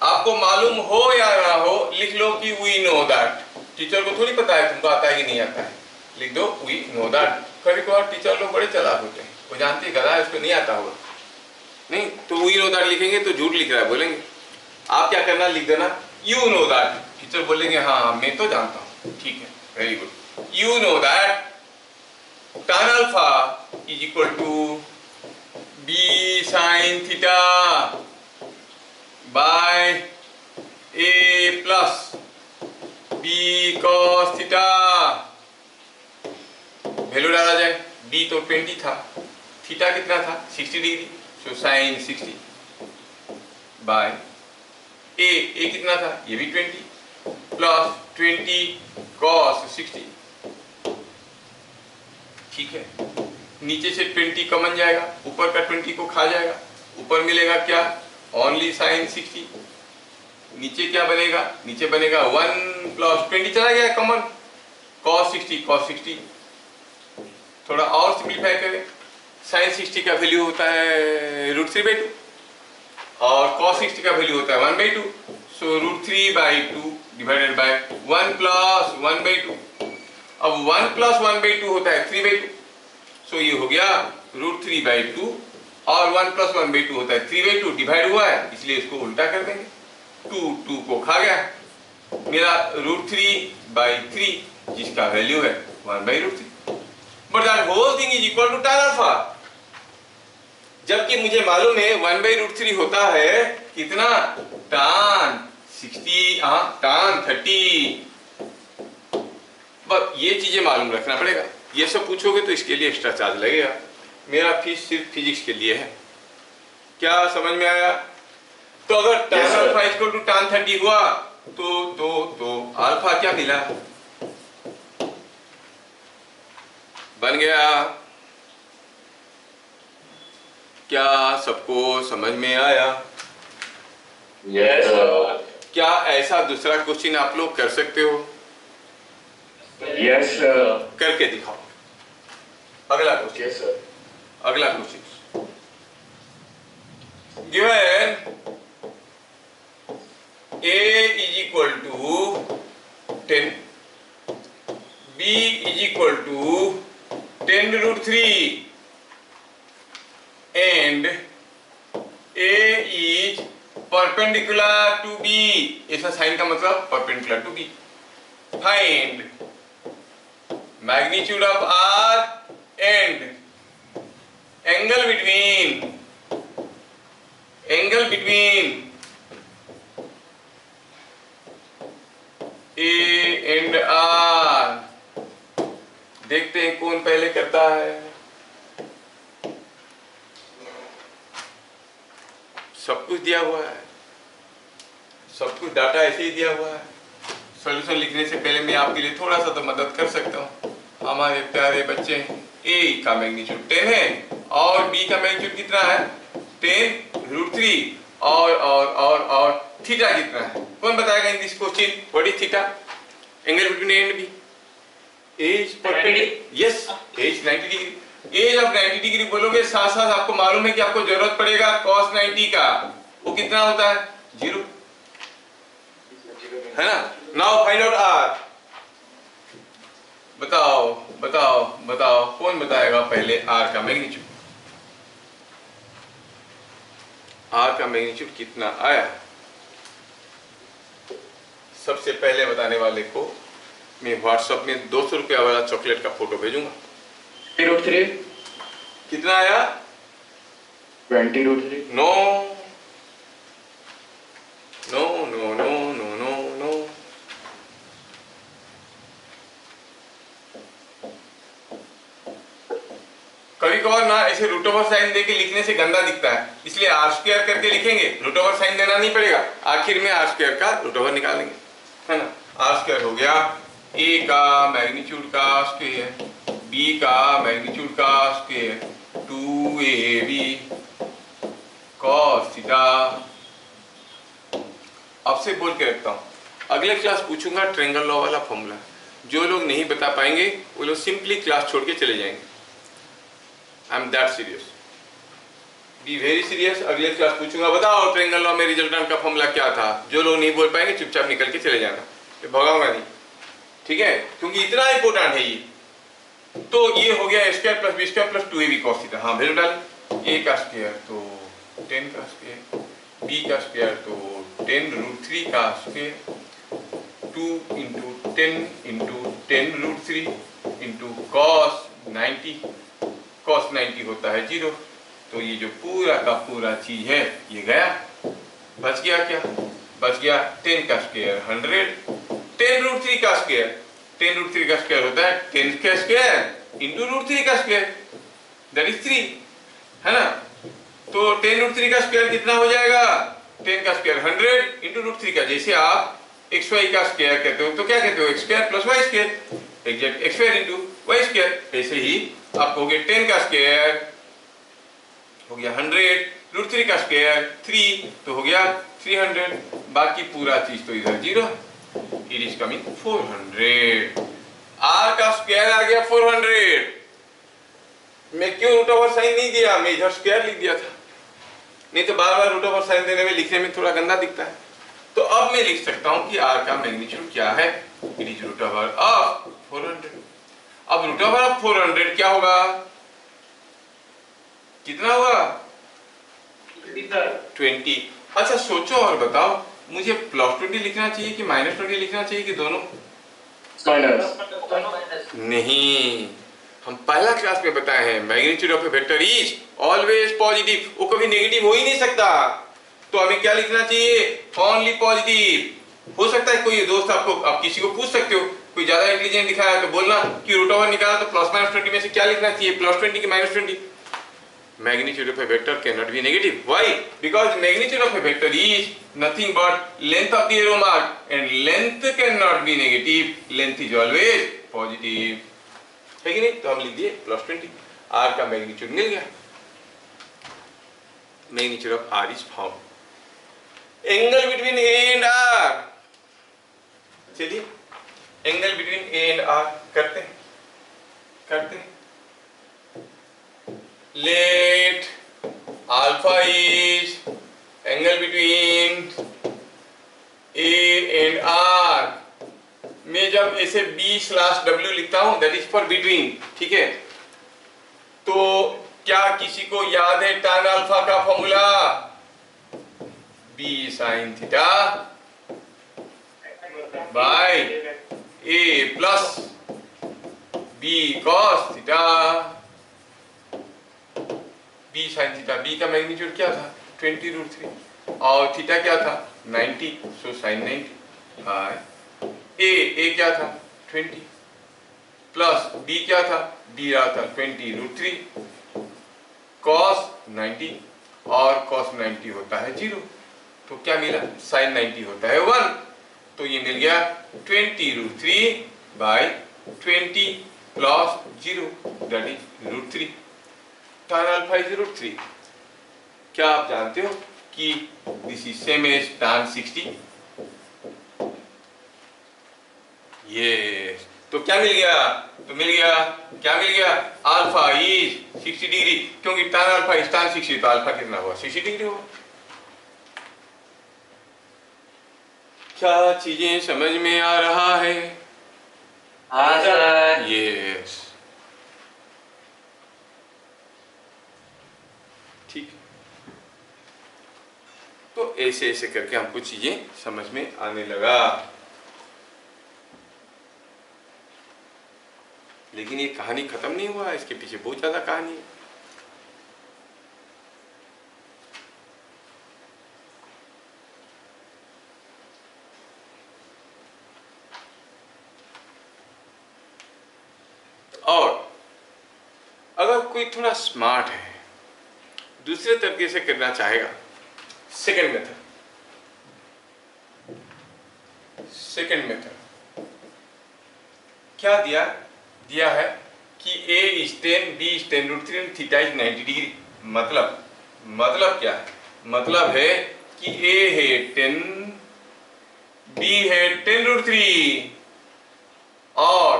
Speaker 1: आपको मालूम हो या ना हो, लिख लो कि वी नो दैट। टीचर को थोड़ी पता है तुमको आता है कि नहीं आता है, लिख दो वी नो दैट। कभी कभार टीचर लोग बड़े चालाक होते हैं, वो जानते हैं गधा है, उसको नहीं आता होगा, नहीं तो वी नो दैट लिखेंगे तो झूठ लिख रहा है बोलेंगे। आप क्या करना, लिख देना यू नो दैट। टीचर बोलेंगे हाँ मैं तो जानता हूँ, ठीक है, very good. You know that tan alpha is equal to B sine theta by A plus B cos theta. Value डाला जाए, बी तो 20 था, थीटा कितना था 60 डिग्री, सो साइन 60 बाय ए कितना था, ये भी 20 प्लस 20 कॉस 60। ठीक है, नीचे से 20 कमन जाएगा, ऊपर का 20 को खा जाएगा, ऊपर मिलेगा क्या, ओनली साइन 60। नीचे क्या बनेगा, नीचे बनेगा 1 प्लस 20 चला गया कॉमन, cos 60। थोड़ा और सिंप्लीफाई करें, साइन 60 का वैल्यू होता है √3/2 और cos 60 का वैल्यू होता है 1/2, सो √3/2 डिवाइडेड बाय 1 प्लस 1/2। अब 1 प्लस 1/2 होता है 3/2, सो ये हो गया √3/2 और 1 प्लस 1/2 होता है 3/2, डिवाइड हुआ है इसलिए इसको उल्टा कर देंगे, 2 को खा गया, मेरा √3/3 जिसका वैल्यू है 1/√3। But that whole thing is equal to tan alpha. जबकि मुझे मालूम है 1/√3 होता है कितना, tan 60 tan 30। बस ये चीजें मालूम रखना पड़ेगा। ये सब पूछोगे तो इसके लिए एक्स्ट्रा चार्ज लगेगा। मेरा फीस सिर्फ फिजिक्स के लिए है। क्या समझ में आया? तो अगर tan alpha equal to tan 30 हुआ तो अल्फा क्या मिला, बन गया। क्या सबको समझ में आया?
Speaker 2: Yes, sir.
Speaker 1: क्या ऐसा दूसरा क्वेश्चन आप लोग कर सकते हो?
Speaker 2: Yes, sir.
Speaker 1: करके दिखाओ। अगला क्वेश्चन,
Speaker 2: Yes, sir.
Speaker 1: अगला question. Given A is equal to 10, B is equal to 10√3 and A is perpendicular to B, ऐसा साइन का मतलब perpendicular to B. Find magnitude of R and angle between A and R. देखते हैं कौन पहले करता है। सब कुछ दिया हुआ है, सब कुछ डाटा ऐसे ही दिया हुआ है। सॉल्यूशन लिखने से पहले मैं आपके लिए थोड़ा सा तो मदद कर सकता हूँ। हमारे प्यारे बच्चे, ए का मैग्नीट्यूड 10 है और बी का मैग्नीट्यूड कितना है 10√3 और थीटा कितना है? कौन बताएगा in this question? What is theta? Angle between A and B. As perpendicular, yes, as 90 degree. As of 90 degree बोलोगे, साथ साथ आपको मालूम है कि आपको जरूरत पड़ेगा cos 90 का। वो कितना होता है? 0, है ना? Now find out R. बताओ कौन बताएगा पहले आर का मैग्नीट्यूड? आर का मैग्नीट्यूड कितना आया? सबसे पहले बताने वाले को मैं व्हाट्सएप में 200 रुपया वाला चॉकलेट का फोटो भेजूंगा।
Speaker 2: 20√3
Speaker 1: कितना आया?
Speaker 2: 20√3।
Speaker 1: No no no no no no no. कभी कभार ना ऐसे रूट ओवर साइन देके लिखने से गंदा दिखता है, इसलिए आर स्क्वायर करके लिखेंगे। रूट ओवर साइन देना नहीं पड़ेगा, आखिर में आर स्क्वायर का रूट ओवर निकालेंगे, है ना? आर स्क्वायर हो गया ए का मैग्नीट्यूड का स्क्वायर, बी का मैग्नीट्यूड का स्क्वायर, 2ab cos थीटा। अब से बोल के रखता हूं, अगले क्लास पूछूंगा ट्रायंगल लॉ वाला फॉर्मूला। जो लोग नहीं बता पाएंगे वो लोग सिंपली क्लास छोड़ के चले जाएंगे। I am that serious, be very serious. अगले क्लास पूछूंगा, बताओ ट्रायंगल लॉ में रिजल्टेंट का फॉर्मूला क्या था? जो लोग नहीं बोल पाएंगे चुपचाप निकल के चले जाना, भगाऊंगा नहीं, ठीक है? क्योंकि इतना इंपॉर्टेंट है ये। तो ये हो गया a square plus b square plus 2ab cos theta. हाँ वैल्यू डाल, a का स्क्वायर तो 10 का स्क्वायर, b का स्क्वायर तो 10√3 का स्क्वायर, 2 × 10 × 10√3 × cos 90 होता है 0। तो ये जो पूरा का पूरा चीज है ये गया। बच गया क्या? बच गया 10 का स्क्वायर 100, 10√3 का स्क्वायर, 10√3 का स्क्वायर होता है 10 का स्क्वायर × √3 का स्क्वायर, दैट इज 3, है ना? तो 10√3 का स्क्वायर कितना हो जाएगा? 10 का स्क्वायर 100 × √3 का। जैसे आप xy का स्क्वायर कहते हो तो क्या कहते हो? x square plus y square, exact x square × y square. ऐसे ही आपको हो गया 10 का स्क्वायर हो गया 100, √3 का स्क्वायर 3 तो हो गया 300, बाकी पूरा चीज तो इधर 0। It is coming 400। आर का स्क्वायर आ गया 400। मैं क्यों रूट ओवर साइन नहीं दिया? मैं इधर स्क्वायर लिख दिया था, नहीं तो बार बार रूट ओवर साइन देने में लिखने में थोड़ा गंदा दिखता है। तो अब मैं लिख सकता हूं कि आर का मैग्नीट्यूड क्या है? It is root over of 400। अब रूट ओवर ऑफ 400 क्या होगा? कितना होगा? 20। अच्छा सोचो और बताओ, मुझे +20 लिखना चाहिए कि -20 लिखना चाहिए कि दोनों? नहीं, हम पहला क्लास में बताए हैं magnitude of A vector is always positive. वो कभी नेगेटिव हो ही नहीं सकता। तो हमें क्या लिखना चाहिए? Only positive. हो सकता है कोई दोस्त आपको, आप किसी को पूछ सकते हो, कोई ज्यादा इंटेलिजेंट दिखा है तो बोलना कि रूट ओवर निकाला तो +-20 में से क्या लिखना चाहिए? +20 कि -20? Magnitude of a vector cannot be negative. Why? Because magnitude of a vector is nothing but length of the arrow mark, and length cannot be negative. Length is always positive. है कि नहीं? तो हम लिख दिए +20। R का मैग्नीट्यूड मिल गया। Magnitude of R is found. Angle between A and R. चलिए, angle between A and R करते हैं। Let alpha is angle between A and R। मैं जब ऐसे B/W लिखता हूं, that is for between, ठीक है? तो क्या किसी को याद है tan अल्फा का formula? B sine theta by A plus B cos theta. B sine theta, B का मैग्नीट्यूड क्या था 20√3 और थीटा क्या था 90, सो साइन 90 बाय ए क्या था 20 प्लस बी क्या था, बी रहा था 20√3 कॉस 90 और कॉस 90 होता है 0, तो क्या मिला साइन 90 होता है 1, तो ये मिल गया 20√3 by 20 plus 0 that is √3 tan alpha is √3। क्या आप जानते हो कि this is same as tan 60? ये तो क्या मिल गया, तो मिल गया क्या मिल गया, अल्फा इज 60 डिग्री, क्योंकि tan अल्फा इज tan 60, तो अल्फा कितना हुआ 60 डिग्री हुआ। क्या चीजें समझ में आ रहा है?
Speaker 2: हाँ सर।
Speaker 1: यस, ठीक। तो ऐसे ऐसे करके हमको चीजें समझ में आने लगा, लेकिन ये कहानी खत्म नहीं हुआ, इसके पीछे बहुत ज्यादा कहानी है। और अगर कोई थोड़ा स्मार्ट है, दूसरे तरीके से करना चाहेगा, सेकंड मेथड क्या दिया है कि a is 10, b is 10√3 and theta is 90 degree. मतलब क्या है, मतलब है कि a है 10, b है 10√3 और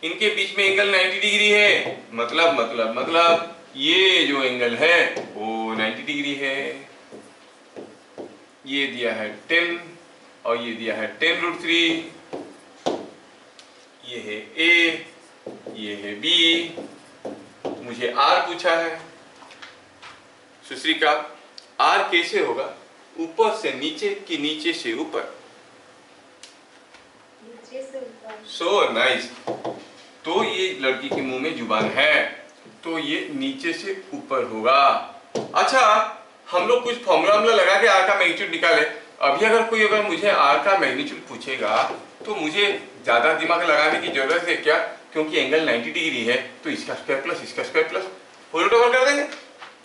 Speaker 1: इनके बीच में एंगल 90 डिग्री है, मतलब ये जो एंगल है वो 90 डिग्री है। ये दिया है 10 और ये दिया है 10√3, ये है A, ये है B, मुझे R पूछा है। सुश्री का R कैसे होगा, ऊपर से नीचे कि नीचे से ऊपर? So nice. तो ये लड़की के मुंह में जुबान है, तो ये नीचे से ऊपर होगा। अच्छा, हम लोग कुछ फॉर्मूला लगा के आर का मैग्नीट्यूड निकाले। अभी अगर मुझे आर का मैग्नीट्यूड पूछेगा तो मुझे ज्यादा दिमाग लगाने की जरूरत है क्या, क्योंकि एंगल 90 डिग्री है, तो इसका स्क्वायर प्लस इसका स्क्वायर प्लस होल ओवर कर देंगे,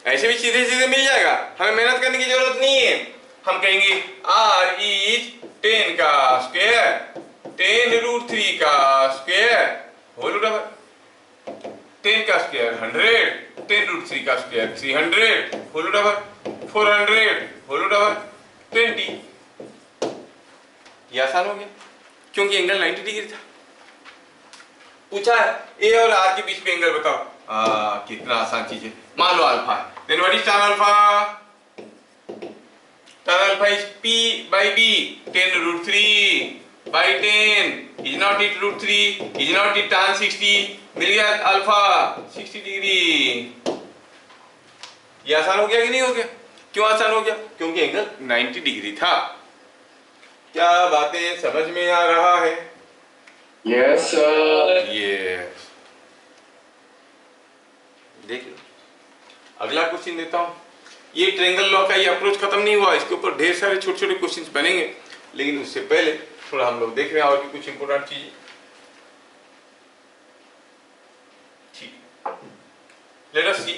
Speaker 1: ऐसे भी सीधे सीधे मिल जाएगा, हमें मेहनत करने की जरूरत नहीं है। हम कहेंगे r इज 10 का स्क्वायर 10√3 का स्क्वायर होल ओवर, 10 का स्क्वायर 100, 10√3 का square 300 whole over, 400 whole over 20। ये आसान हो गया क्योंकि एंगल 90 डिग्री था। पूछा है ए और आर के बीच में एंगल बताओ, कितना आसान चीज है। मान लो अल्फा है, then what is tan alpha? tan alpha is p by b, 10√3 by 10 is not it √3, is not it tan 60, मिल गया अल्फा 60 डिग्री। ये आसान हो गया कि नहीं हो गया? क्यों आसान हो गया? क्योंकि एंगल 90 डिग्री था। क्या बातें समझ में आ रहा है?
Speaker 2: Yes sir.
Speaker 1: यस। देख लो, अगला क्वेश्चन देता हूं। ये ट्रायंगल लॉ का ये अप्रोच खत्म नहीं हुआ, इसके ऊपर ढेर सारे छोटे छोटे क्वेश्चंस बनेंगे, लेकिन उससे पहले थोड़ा हम लोग देख रहे हैं और भी कुछ इंपोर्टेंट चीजें। ठीक, let us see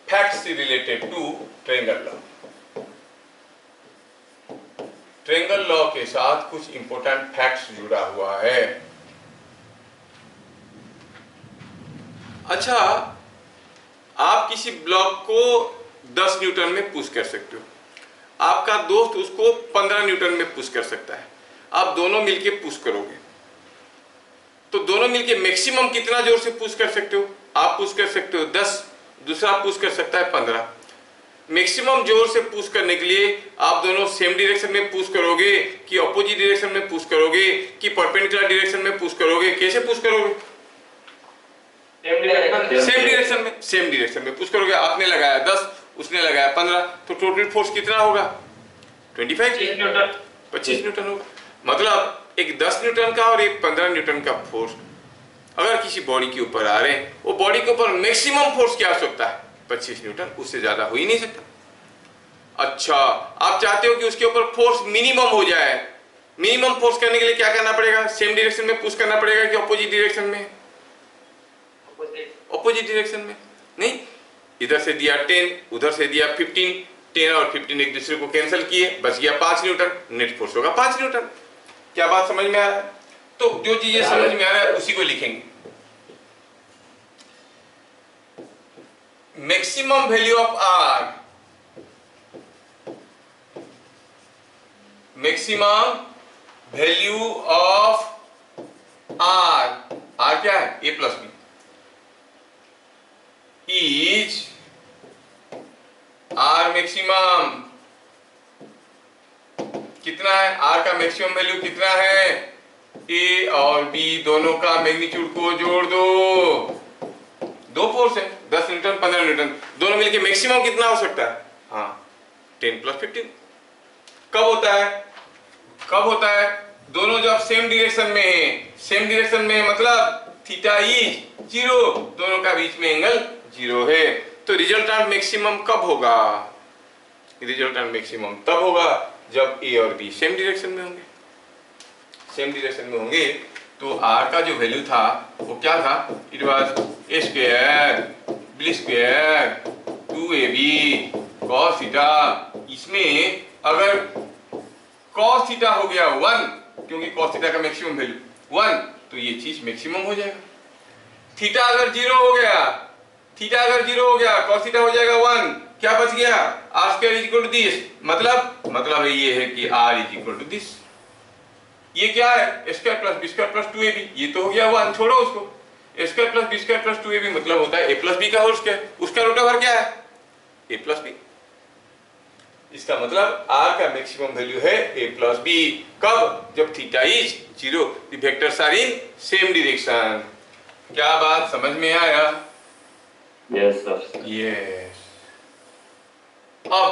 Speaker 1: facts related to triangle law. Triangle law के साथ कुछ इंपोर्टेंट फैक्ट्स जुड़ा हुआ है। अच्छा, आप किसी ब्लॉक को 10 न्यूटन में पुश कर सकते हो, आपका दोस्त उसको 15 न्यूटन में पुश कर सकता है, आप दोनों मिलके पुश करोगे तो दोनों मिलके मैक्सिमम कितना जोर से पुश कर सकते हो? आप पुश कर सकते हो 10, दूसरा पुश कर सकता है 15। मैक्सिमम जोर से पुश करने के लिए आप दोनों सेम डायरेक्शन में पुश करोगे कि ऑपोजिट डायरेक्शन में पुश करोगे कि परपेंडिकुलर डायरेक्शन में पुश करोगे? कैसे पुश करोगे? सेम डायरेक्शन में पुश करोगे। आपने लगाया 10, उसने लगाया 15, तो टोटल फोर्स कितना होगा? 25
Speaker 2: न्यूटन
Speaker 1: 25 न्यूटन होगा। मतलब एक 10 न्यूटन का और एक 15 न्यूटन का फोर्स अगर किसी बॉडी के ऊपर आ रहे हैं, वो बॉडी के ऊपर मैक्सिमम फोर्स क्या हो सकता है? 25 न्यूटन, उससे ज्यादा हो ही नहीं सकता। अच्छा, आप चाहते हो कि उसके ऊपर फोर्स मिनिमम हो जाए। मिनिमम फोर्स करने के लिए क्या करना पड़ेगा? सेम डायरेक्शन में पुश करना पड़ेगा कि ऑपोजिट डायरेक्शन में? ऑपोजिट डायरेक्शन में। नहीं, इधर से दिया 10, उधर से दिया 15, 10 और 15 एक दूसरे को कैंसिल किए, बच गया 5 न्यूटन, नेट फोर्स होगा 5 न्यूटन। क्या बात समझ में आ रहा है? तो जो चीजें समझ में आ रहा है उसी को लिखेंगे। Maximum value of R, maximum value of R, R क्या है? A plus B, is R maximum कितना है? आर का मैक्सिमम वैल्यू कितना है? ए और बी दोनों का मैग्नीट्यूड को जोड़ दो। दो फोर्स है, 10 न्यूटन 15 न्यूटन, दोनों मिलके मैक्सिमम कितना हो सकता है? हाँ, 10 + 15। कब होता है? कब होता है? दोनों जब सेम डायरेक्शन में है। सेम डायरेक्शन में मतलब थीटा इज 0, दोनों का बीच में एंगल 0 है। तो रिजल्टेंट मैक्सिमम कब होगा? रिजल्टेंट मैक्सिमम तब होगा जब ए और बी सेम डायरेक्शन में होंगे। सेम डायरेक्शन में होंगे तो आर का जो वैल्यू था वो क्या था? It was A square B square 2ab cos theta. इसमें अगर cos थीटा हो गया 1, क्योंकि cos थीटा का मैक्सिमम वैल्यू 1, तो ये चीज मैक्सिमम हो जाएगा। थीटा अगर 0 हो गया, थीटा अगर 0 हो गया, cos थीटा हो जाएगा 1, क्या बच गया? r square equal to this. मतलब ये है कि r is equal to this. ये क्या है? a square plus B square plus 2ab। ये तो हो गया 1, छोड़ो उसको। a square plus B square plus 2ab मतलब होता है a प्लस बी का होल स्क्वायर। उसका रूट ओवर क्या है? a plus B. इसका मतलब r का मैक्सिमम वैल्यू है a प्लस बी। कब? जब theta is 0, the vectors are in same direction. क्या बात समझ में आया?
Speaker 2: Yes sir.
Speaker 1: यस। अब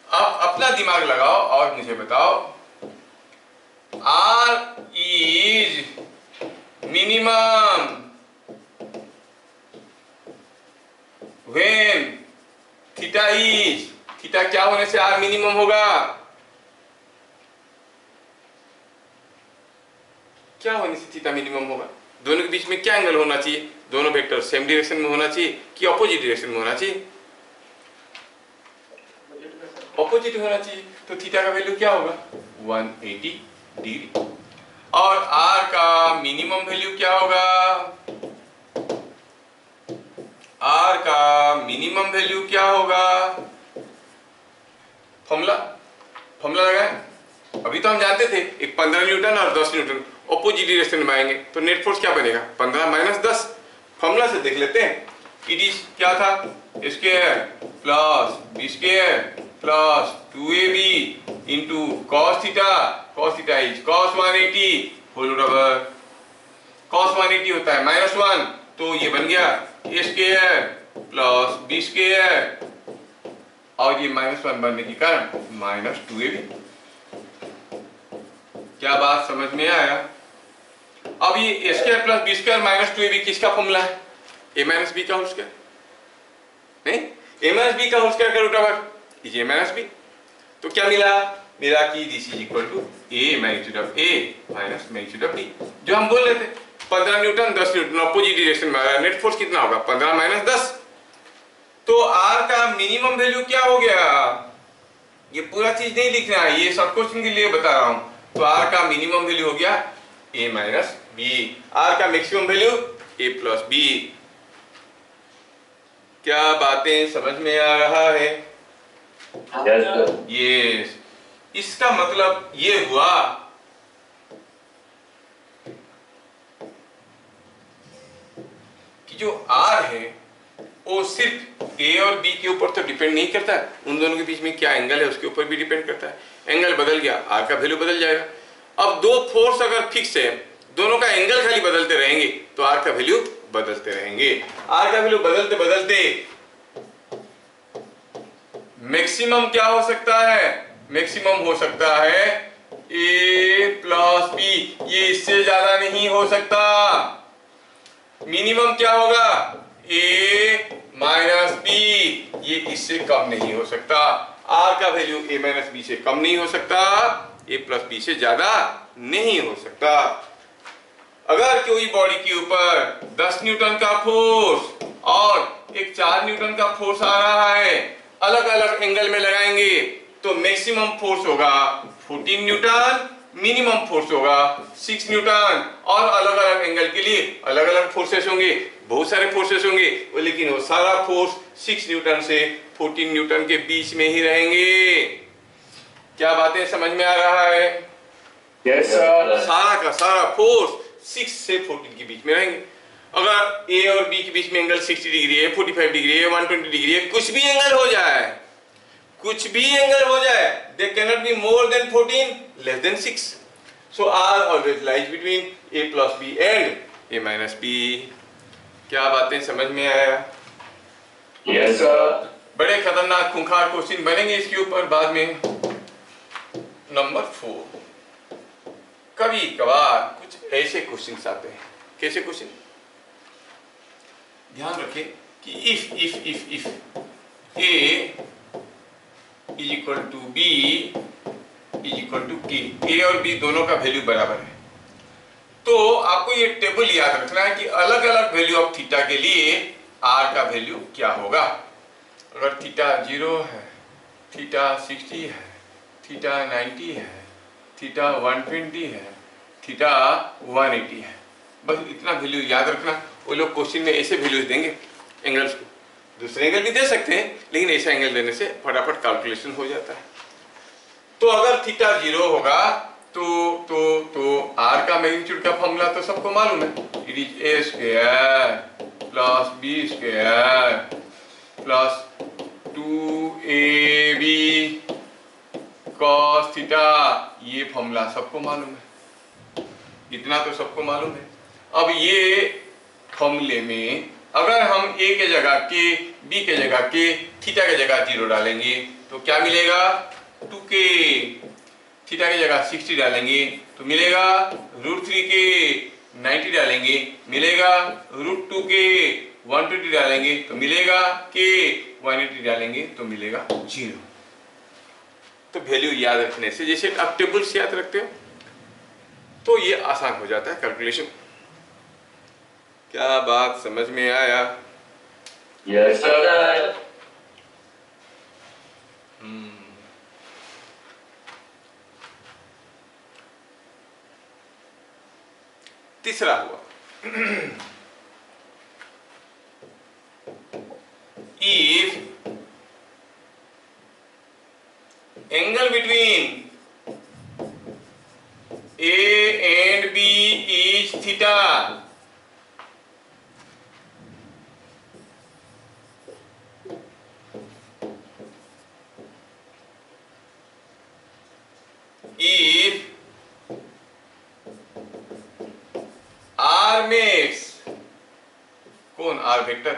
Speaker 1: अपना दिमाग लगाओ और मुझे बताओ, R is minimum when theta is, theta क्या होने से R मिनिमम होगा? क्या होने से थीटा मिनिमम होगा? दोनों के बीच में क्या एंगल होना चाहिए? दोनों वेक्टर सेम डायरेक्शन में होना चाहिए कि ऑपोजिट डायरेक्शन में होना चाहिए? ऑपोजिट होना चाहिए। तो थीटा का वैल्यू क्या होगा? 180 डिग्री। और R का मिनिमम वैल्यू क्या होगा? R का मिनिमम वैल्यू क्या होगा? फॉर्मूला लगाएं। अभी तो हम जानते थे एक 15 न्यूटन और 10 न्यूटन ऑपोजिट डायरेक्शन में आएंगे तो नेट फोर्स क्या बनेगा? 15 - 10। फॉर्मूला से देख लेते हैं। इट इज क्या था? Square plus B square plus 2ab into cos theta is cos 180 whole over. cos 180 होता है -1, तो ये बन गया a square plus B square और ये -1 बनने के कारण -2ab। क्या बात समझ में आया? अब ये a square plus B square -2ab किसका फॉर्मूला है? a माइनस बी का होल स्क्वायर। नहीं, a माइनस बी का होल स्क्वायर का root over is a minus B. तो क्या मिला कि this is equal to a magnitude of a minus magnitude of b। जो हम बोल रहे थे 15 न्यूटन 10 न्यूटन ऑपोजिट डायरेक्शन में आ रहा है, नेट फोर्स कितना होगा? 15 - 10। तो R का मिनिमम वैल्यू क्या हो गया? ये पूरा चीज नहीं लिखना है, ये सब क्वेश्चन के लिए बता रहा हूं। तो R का मिनिमम वैल्यू हो गया a माइनस b। R का maximum value a plus b। क्या बातें समझ में आ रहा है? यस। इसका मतलब ये हुआ कि जो R है वो सिर्फ A और B के ऊपर तो डिपेंड नहीं करता है, उन दोनों के बीच में क्या एंगल है उसके ऊपर भी डिपेंड करता है। एंगल बदल गया, R का वैल्यू बदल जाएगा। अब दो फोर्स अगर फिक्स है, दोनों का एंगल खाली बदलते रहेंगे तो R का वैल्यू बदलते रहेंगे। R का वैल्यू बदलते बदलते मैक्सिमम क्या हो सकता है? मैक्सिमम हो सकता है a प्लस बी, ये इससे ज्यादा नहीं हो सकता। मिनिमम क्या होगा, a माइनस बी, ये इससे कम नहीं हो सकता। r का वैल्यू a माइनस बी से कम नहीं हो सकता, a प्लस बी से ज्यादा नहीं हो सकता। अगर कोई बॉडी के ऊपर 10 न्यूटन का फोर्स और एक 4 न्यूटन का फोर्स आ रहा है, अलग अलग एंगल में लगाएंगे तो मैक्सिमम फोर्स होगा 14 न्यूटन, मिनिमम फोर्स होगा 6 न्यूटन, और अलग अलग एंगल के लिए अलग अलग फोर्सेस होंगे, बहुत सारे फोर्सेस होंगे, लेकिन वो सारा फोर्स 6 न्यूटन से 14 न्यूटन के बीच में ही रहेंगे। क्या बातें समझ में आ रहा है?
Speaker 2: Yes, sir.
Speaker 1: सारा का सारा फोर्स 6 से 14 के बीच में रहेंगे। अगर ए और बी के बीच में एंगल 60 डिग्री है, 45 डिग्री है, 120 डिग्री है, कुछ भी एंगल हो जाए, कुछ भी एंगल हो जाए, they cannot be more than 14 less than 6। So R always lies between A plus B and A minus B. क्या बातें समझ में आया?
Speaker 2: Yes, sir.
Speaker 1: बड़े खतरनाक खूंखार क्वेश्चन बनेंगे इसके ऊपर बाद में। नंबर 4, कभी कभार कुछ ऐसे क्वेश्चंस आते हैं। कैसे क्वेश्चन? ध्यान रखें कि if a is equal to B is equal to K, A और बी दोनों का वैल्यू बराबर है, तो आपको ये टेबल याद रखना है कि अलग अलग वैल्यू ऑफ थीटा के लिए r का वैल्यू क्या होगा। अगर थीटा 0 है, थीटा 60 है, थीटा 90 है, थीटा 120 है, थीटा 180 है, बस इतना वैल्यू याद रखना। वो लोग क्वेश्चन में ऐसे वैल्यूज देंगे एंगल्स को, दूसरे एंगल भी दे सकते हैं, लेकिन ऐसा एंगल देने से फटाफट कैलकुलेशन हो जाता है। तो अगर थीटा 0 होगा तो r का मैग्नीट्यूड का फॉर्मूला तो सबको मालूम है, it is a square plus b square plus 2ab cos theta, ये फॉर्मूला सबको मालूम है, इतना तो सबको मालूम है। अब ये फॉर्मूले में अगर हम a के जगह के, b के जगह के, थीटा के जगह 0 डालेंगे तो क्या मिलेगा, 2k, थीटा की जगह 60 डालेंगे तो मिलेगा √3 के, 90 डालेंगे मिलेगा √2 के, 120 डालेंगे तो मिलेगा के, 180 डालेंगे तो मिलेगा 0। तो वैल्यू याद रखने से, जैसे आप टेबल्स याद रखते हो, तो ये आसान हो जाता है कैलकुलेशन। क्या बात समझ में आया?
Speaker 2: Yes, sir.
Speaker 1: तीसरा हुआ if angle between A and B is theta, if R makes, कौन R vector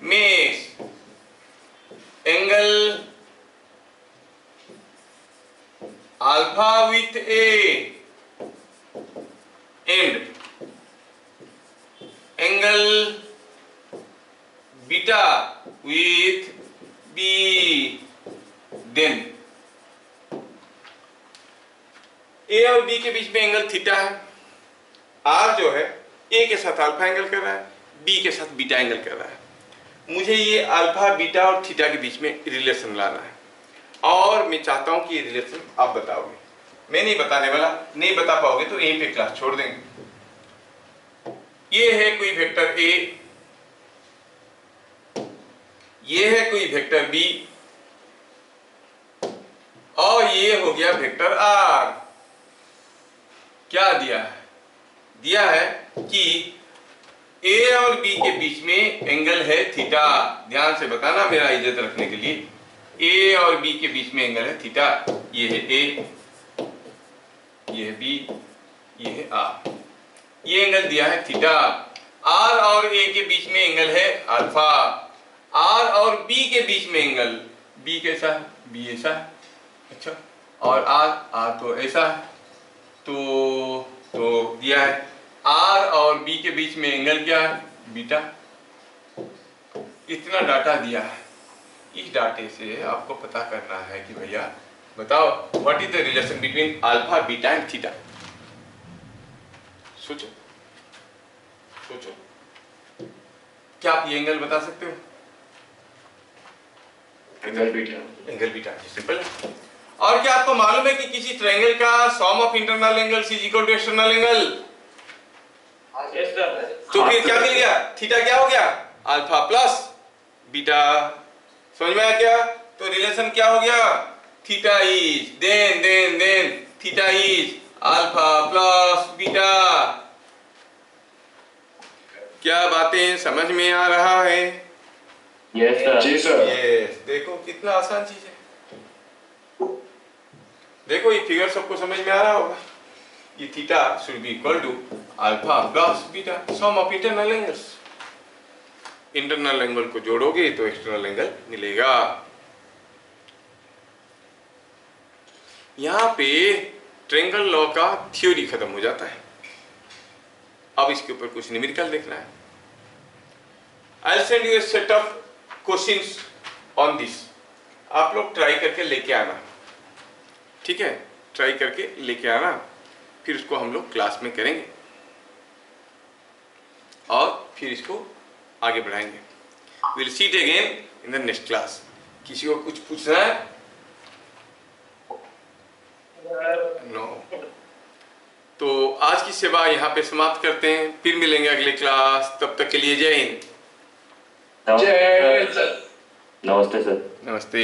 Speaker 1: makes angle alpha with A and angle beta with B, then A और B के बीच में एंगल थीटा है, R जो है A के साथ अल्फा एंगल कर रहा है, B के साथ बीटा एंगल कर रहा है। मुझे ये अल्फा, बीटा और थीटा के बीच में रिलेशन लाना है, और मैं चाहता हूं कि ये रिलेशन आप बताओगे। मैं नहीं बताने वाला, नहीं बता पाओगे तो यहीं पे क्लास छोड़ देंगे। ये है कोई वेक्टर A, ये है कोई वेक्टर B, और ये हो गया वेक्टर R। क्या दिया है? दिया है कि A और B के बीच में एंगल है थीटा। ध्यान से बताना मेरा इज्जत रखने के लिए, A और B के बीच में एंगल है थीटा। ये है A, ये है B, ये है R। ये एंगल दिया है थीटा। R और A के बीच में एंगल है अल्फा। R और B के बीच में एंगल, B कैसा है, B ऐसा है। अच्छा, और आर तो ऐसा है, तो दिया है आर और बी के बीच में एंगल क्या है, बीटा। इतना डाटा दिया है। इस डाटे से आपको पता करना है कि भैया बताओ what is the relation between alpha beta and theta. सोचो सोचो, क्या आप ये एंगल बता सकते हो?
Speaker 2: Angle beta.
Speaker 1: Angle beta, simple है। और क्या आपको मालूम है कि किसी ट्रायंगल का sum of internal angles is equal to external angle?
Speaker 2: Yes sir.
Speaker 1: तो फिर क्या मिल गया, थीटा क्या हो गया, अल्फा प्लस बीटा। समझ में आया क्या? तो रिलेशन क्या हो गया, theta is then theta is alpha plus beta. क्या बातें समझ में आ रहा है?
Speaker 2: Yes sir. जी सर।
Speaker 1: यस, देखो कितना आसान चीज है। देखो ये फिगर सबको समझ में आ रहा होगा। ये theta should be equal to alpha plus beta sum of internal angles. Internal angle को जोड़ोगे तो एक्सटर्नल एंगल मिलेगा। यहां पे ट्रायंगल लॉ का थ्योरी खत्म हो जाता है। अब इसके ऊपर कुछ न्यूमेरिकल देखना है। I'll send you a set of questions on this. आप लोग ट्राई करके लेके आना, ठीक है? ट्राई करके लेके आना, फिर उसको हम लोग क्लास में करेंगे और फिर इसको आगे बढ़ाएंगे। We'll see it again in the next class. किसी को कुछ पूछना है? No. तो आज की सेवा यहाँ पे समाप्त करते हैं, फिर मिलेंगे अगले क्लास। तब तक के लिए जय हिंद।
Speaker 2: जय सर। नमस्ते सर।
Speaker 1: नमस्ते।